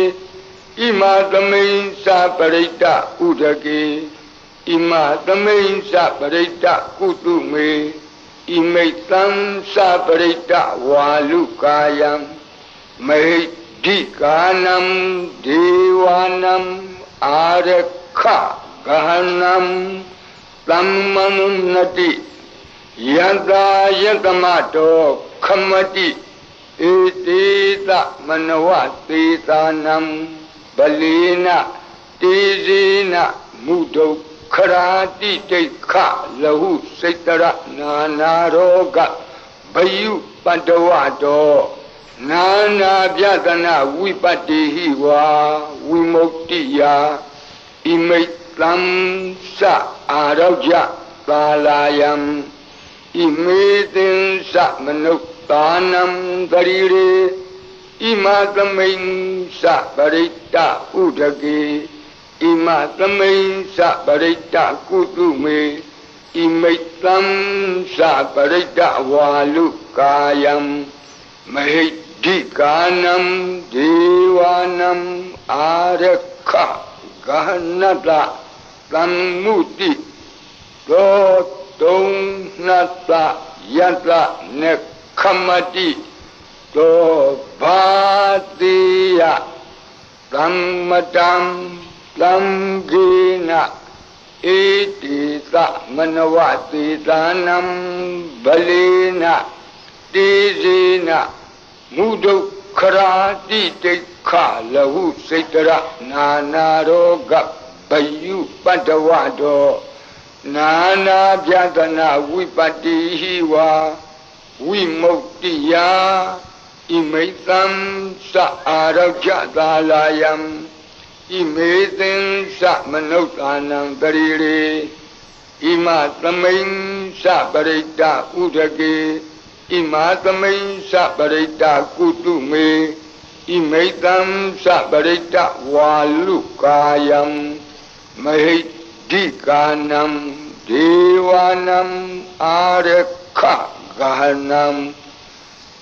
ဣမသမိန်္စပရိတ္တဥဒကေဣမသမိန်္စပရိတ္တကုတုမေဣမိတ်သံသပရိတ္တဝါလုကာယံမေဒိကာနံဒေဝနံအာရခဂဟနံသမ္မနုနတိယတာယတမတောခမတိဧတေသမနဝသေသာနံဗလေနတေဇေနမုဒုခရာတိတိခလဟုစိတရနာနာရောဂဘယုပတ္တဝတောနာနာပြဒနာဝိပတ္တိဟိဝါဝိမု ക്തി ယဣမိတ်သံသအာရောကြသာလာယံဣမေသင်္စမနုဿာနံတရိရေဣမသမိန်္စပရိတ္တဥဒကေဣမသမိန်္စပရိတ္တကုတုမေဣမိတ်သံသပရိတ္တဝါလုကာယံမဟိဒိကာနံဒေဝနံအာရခဂဟနတသမ္မုတိသောတုံနတယတနေခမတိသောဘာတိယသမ္မတံသံဂေနဣတိသမနဝသေသာနံဗလေနတေဇေနမုဒုခရာတိတိခလဟုစိတရနာနာရောဂဘယုပတ္တဝတောနာနာပြဒနာဝိပတ္တိဟိဝါဝိမု ക്തി ယဣမိတ်သံသအာရောကြသာလာယံဣမေသင်္စမနုဿာနံတရိရေဣမသမိန်္စပရိတ္တဥဒကေဣမသမိန်္စပရိတ္တကုတုမေဣမိတ်သံသပရိတ္တဝါလုကာယံမဟိဒိကာနံဒေဝနံအာရခဂဟနံ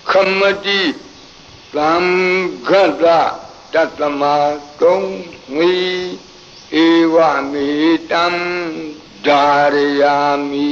ခမတိသံဃတတတမတုံငီဧဝမေတံဒါရယာမိ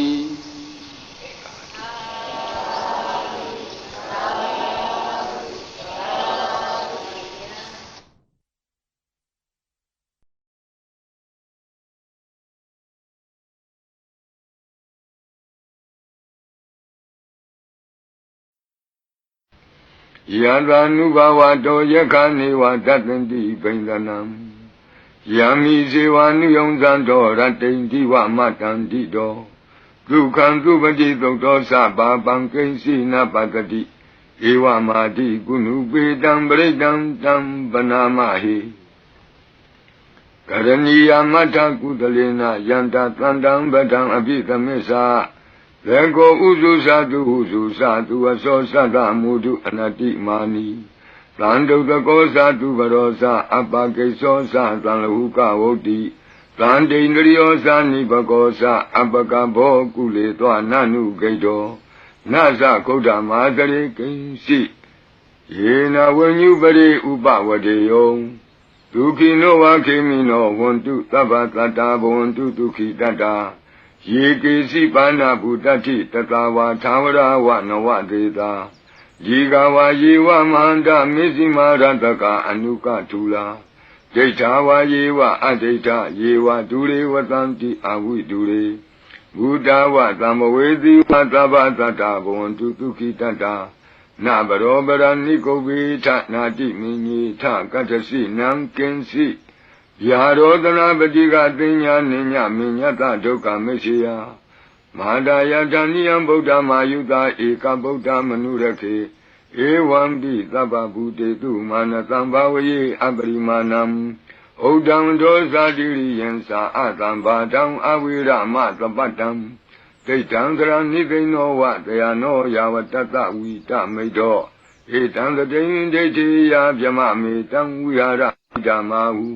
ယတာနုဘဝတောယခနေဝတတ္တန္တိပိန္ဒနံယမိဇေဝနုယုံဇံတောရတ္တိန္တိဝမတန္တိတောဒုက္ခံသူပတိသုတ်တောသဗ္ဗပံကိဉ္စီနပတ္တိဧဝမာတိကုဏုပေတံပရိတံတံပနာမဟိကရဏီယမတ္ထကုသလေနယန္တသန္တံပတံအပိသမစ္ဆာသေကောဥစုသတုဥစုသတုအသောသတ္တမုဒုအနတိမာနီသံဒုတကောသတုပရောသအပကိသောသသံလဟုကဝုတ်တိသံဒိန္ဒရိယောသနိပကောသအပကဘောကုလေသောနနုဂိတောနသဂௌတမသရေကိဉ္စီယေနဝဉ္ညုပရိဥပဝတေယောဒုခိနောဝခေမိနောဝန္တုသဗ္ဗတတ္တာဘဝန္တုဒုခိတတ္တာယေကေစီပါဏဗုတ္တိတတဝါသာဝရဝနဝဒေတာယေကဝါယေဝမန္တမေဇိမာရတကအနုကထူလာဒိဋ္ဌာဝါယေဝအဒိဋ္ဌယေဝဒုရေဝတံတိအဝိဒုရေဘုဒ္ဓဝသံမဝေတိဝသဗ္ဗတတ္တာဘဝန္တုဒုခိတတ္တာနဗရောပရဏိကုဗ္ဗေထနာတိမိညေထကတ္ထစီနံကင်စီယာရောဒနာပတိကသိညာနိညမိညတဒုက္ခမရှိယမဟာဒယတဏိယံဗုဒ္ဓမာယုတာဧကဗုဒ္ဓမနုရခေဧဝံပိသဗ္ဗဗုတေတုမာနတံဘာဝယေအပရိမာဏံဩဒံဒောဇာတိရိယံသာအတံဘာတံအဝိရမသပတ္တံဒိဋ္ဌံသရဏိကိနောဝတယနောယာဝတတဝိတမိတောဧတံတတိယဒိဋ္ဌိယဗြမမေတံဝိဟာရ ဓမ္မာဟု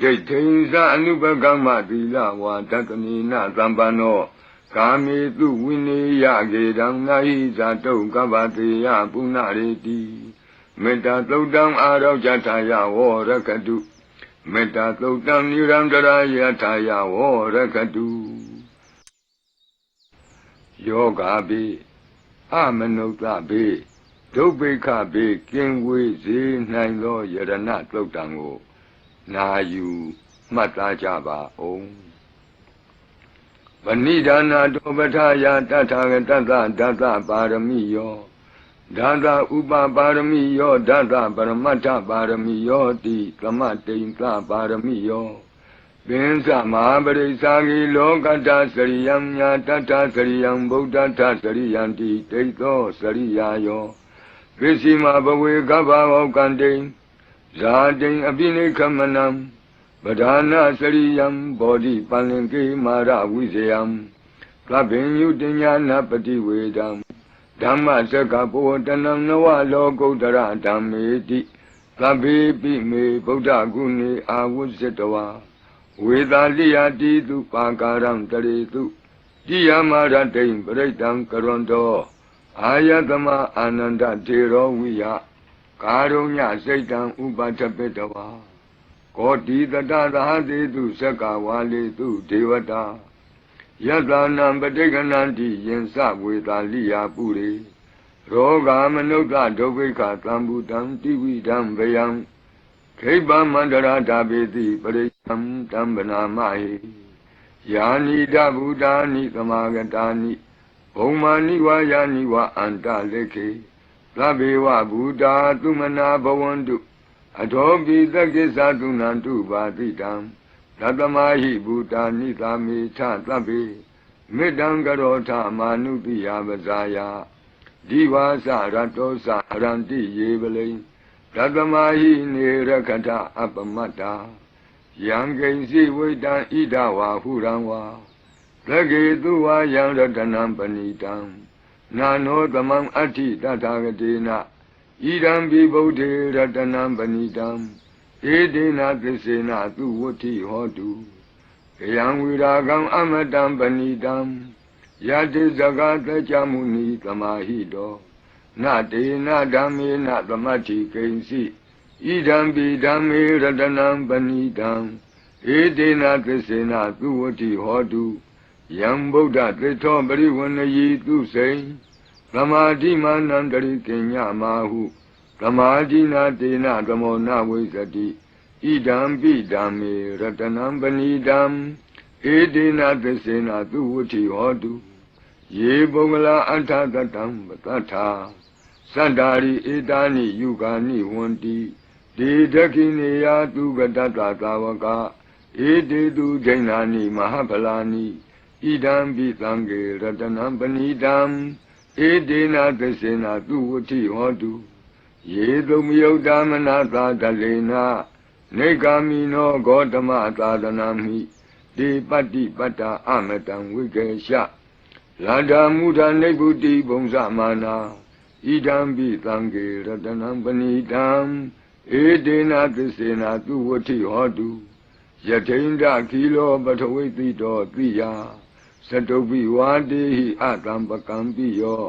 ဒိဋ္ဌိသအနုပကမ္မသီလဝါဒတနိနသံပန္နောကာမေတုဝိနေယကေတံနာဟိဇာတုကပ္ပတေယပုဏ္ဏရေတိမေတ္တာသုတ်တံအာရောဇထာယဝောရကတုမေတ္တာသုတ်တံနိရန္တရာယထာယဝောရကတုယောဂါပိအမနုဿပိဒုဗ္ဗေခပိကင်ဝေစေနိုင်သောယရဏသုတ်တံကိုနာယူမှတ်သားကြပါဦးဗဏိဒါနာတောပဋ္ဌာယတထာဂတသဒသပါရမိယောဒသဥပပါရမိယောဒသပရမတ္ထပါရမိယောတိသမတိန်သပါရမိယောပင်္စမဟာပရိစ္ဆာဂိလောကတ္တစရိယံညာတတ္ထစရိယံဗုဒ္ဓတ္ထစရိယံတိဒိဋ္ဌောစရိယာယောပစ္စည်းမဘဝေကဗ္ဗဝကံတိဇာတိအပိနိခမနံပဓာနာစရိယံဘောဓိပန္လင်ကေမာရဝိဇယံကပ္ပိညုတညာနာပတိဝေဒံဓမ္မစကဘောတနံနဝလောကုတ္တရဓမ္မေတိသဗ္ဗေပိမေဗုဒ္ဓဂုဏေအာဝုဇ္ဇတဝါဝေသာလိယတိတုပါကာရံတရေတုတိယမရတိံပရိတံကရွန်တောအာယတမအာနန္ဒတေရောဝိယကာရုညစိတ်တံဥပထပိတဝါကောတိတတသာတေတုသက္ကဝါလေတုဒေဝတာယတနံပဋိက္ခဏန္တိယင်စဝေသာလိယပုရိရောဂမနုဿဒုဗ္ဗေခသံဘူတံတိဝိဒံဗယံခိဗ္ဗမန္တရာဓာပေတိပရိသံတံဗနာမဟိယာနိဒဗုဒ္ဓာနိသမာဂတာနိဘုံမာနိဝါယာနိဝါအန္တလေခေသဗ္ဗေဝဗုဒ္ဓသုမနာဘဝန္တုအထောပိသကိစ္ဆသုနန္တုပါတိတံသတ္တမဟိဗုဒ္ဓာနိသာမေထသဗ္ဗေမေတ္တံကရောထမာနုတိယပဇာယဒီဝါစရတောစအရန္တိယေပလိသတ္တမဟိနေရခထအပမတ္တာယံကိဉ္စီဝိတံဣဒဝါဟုရံဝါသကေတုဝါယံရတနံပဏိတံနာနောသမံအဋ္ဌိတထာဂတေနဣဒံပိဗုဒ္ဓေရတနံပဏိတံဧတေနသစ္စေနသူဝဋ္ဌိဟောတုယံဝိရာဂံအမတံပဏိတံယတိဇဂသကြမုနိသမာဟိတောနတေနဓမ္မေနသမတ္ထိကိဉ္စီဣဒံပိဓမ္မေရတနံပဏိတံဧတေနသစ္စေနသူဝဋ္ဌိဟောတုယံဗုဒ္ဓသစ္ထောပရိဝဏယီသူစိံသမာဓိမာနံတရိကိညမာဟုသမာဓိနာတေနသမောနဝိသတိဣဒံပိဓမ္မေရတနံပဏိတံဧတေနသစ္စေနသူဝဋ္ဌိဟောတုယေပုဂ္ဂလာအထသတံပတ္ထာသန္တာရိဧတာနိယုဂာနိဝန္တိဒေဒခိနေယသူကတတသာဝကဧတေတုဒိဏာနိမဟာဖလာနိဣဒံပိသံဃေရတနံပဏိတံဧတေနသစ္စေနသူဝဋ္ဌိဟောတုယေသုမယုတ်တမနာသာတလေနနေဂာမိနောဂေါတမသာသနာမိဒီပတ္တိပတ္တာအမတံဝိကေရှလန္ဓာမုဒ္ဒနိဗ္ဗုတိဘုံဇမာနာဣဒံပိသံဃေရတနံပဏိတံဧတေနသစ္စေနသူဝဋ္ဌိဟောတုယထိန္ဒခိလောပထဝိတိတောတိယသတုပိဝါတေဟိအတံပကံပိယော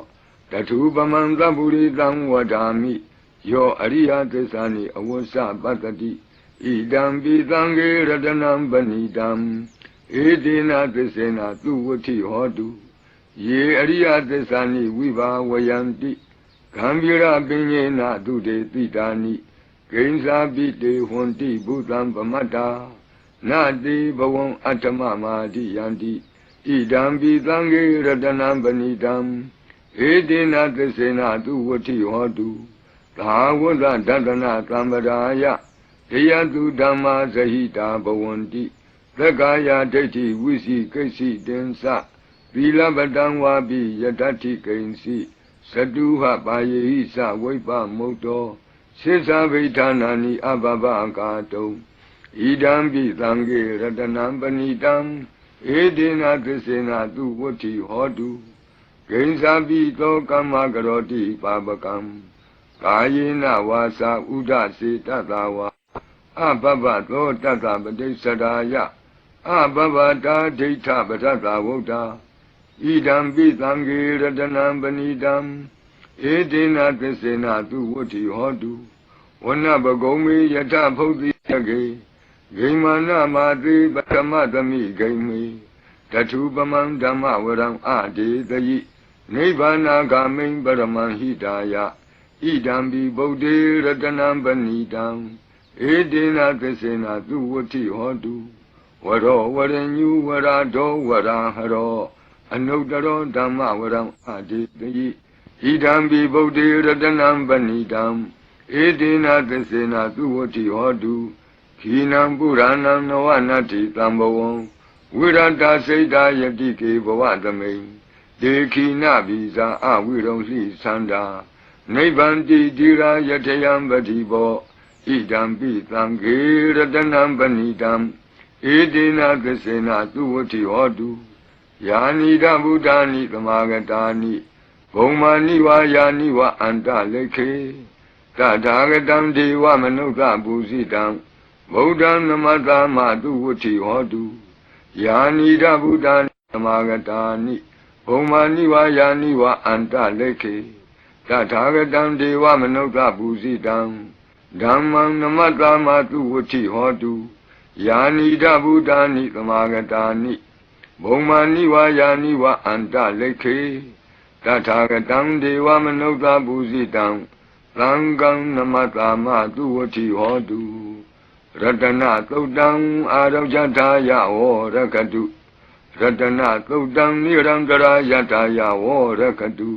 တထုပမံသဗ္ဗုရိတံဝဒာမိယောအရိယသစ္စာနိအဝဋ္ဌပတ္တိဣဒံပိသံဃေရတနံပဏိတံဧတေနသစ္စေနသူဝဋ္ဌိဟောတုယေအရိယသစ္စာနိဝိဘာဝယန္တိဂံဗီရပညေနသုတေတိတာနိဂိဉ္စာပိတေဟွန်တိဘုသံပမတ္တာနတိဘဝံအတ္တမမာတိယန္တိဣဒံပိသံဃေရတနံပဏိတံဧတေနသစ္စေနသူဝဋ္ဌိဟောတုသာဝတ္တဒတနာသံဗရာယဒေယတုဓမ္မာဇဟိတာဘဝန္တိသက္ကာယဒိဋ္ဌိဝိစီကိစ္စိတင်္စသီလပတံဝါပိယတ္ထိကိဉ္စီသတုဟပါယေဟိသဝိပမုတ်တောစိစ္ဆဗိဌာနာနိအဘဘကာတုံဣဒံပိသံဃေရတနံပဏိတံဧတေနသစ္စေနသူဝဋ္ဌိဟောတုဂိဉ္စာပိသောကမ္မကရောတိပါပကံကာယေနဝါစာဥဒ္ဒစေတသဝါ အဘဘသောတတ္တပတိစ္ဆရာယအဘဘတာဒိဋ္ဌပတ္တဝုဒ္ဓဣဒံပိသံဃေရတနံပဏိတံဧတေနသစ္စေနသူဝတ္တိဟောတုဝနပဂုံမေယထဖုတ်တိယကေဂိမာနမာတိပထမသမိဂိမေတထုပမံဓမ္မဝရံအဒေတယိနိဗ္ဗာနာဂမိံပရမံဟိတာယဣဒံပိဗုဒ္ဓေရတနံပဏိတံဧတေနသစ္စေနသူဝတ္တိဟောတုဝရောဝရညုဝရာဒောဝရာဟရောအနုတ္တရောဓမ္မဝရံအဒေတယိဣဒံပိဗုဒ္ဓေရတနံပဏိတံဧတေနသစ္စေနသူဝတ္တိဟောတုခိနံပုရဏံနဝနတ္တိတံဘဝံဝိရတစိတ်တာယတိကေဘဝသမိန်ဒေခိနဗိဇာအဝိရုံလှိသန္တာနိဗ္ဗန္တိတိရာယထယံပတိဘောဣဒံပိသံဃေရတနံပဏိတံဧတေနသစ္စေနသူဝတ္တိဟောတုယာနိဒဗုဒ္ဓာနိသမာဂတာနိဘုံမာနိဝါယာနိဝအန္တလိခေတထာဂတံဒေဝမနုဿပုစိတံဗုဒ္ဓံနမတမသူဝတ္တိဟောတုယာနိဒဗုဒ္ဓာနိသမာဂတာနိဘုံမာနိဝါယာနိဝအန္တလိခေတထာဂတံဒေဝမနုဿပုစိတံဓမ္မံနမတမသူဝတ္တိဟောတုယာနိဒဗုဒ္ဓာနိသမာဂတာနိဘုံမာနိဝါယာနိဝအန္တလိခေတထာဂတံဒေဝမနုဿပုစိတံသံဃံနမတမသူဝတ္တိဟောတုရတနသုတ်တံအာရောဇထာယဝရကတုရတနသုတ်တံနိရံတရာယထာယဝရကတု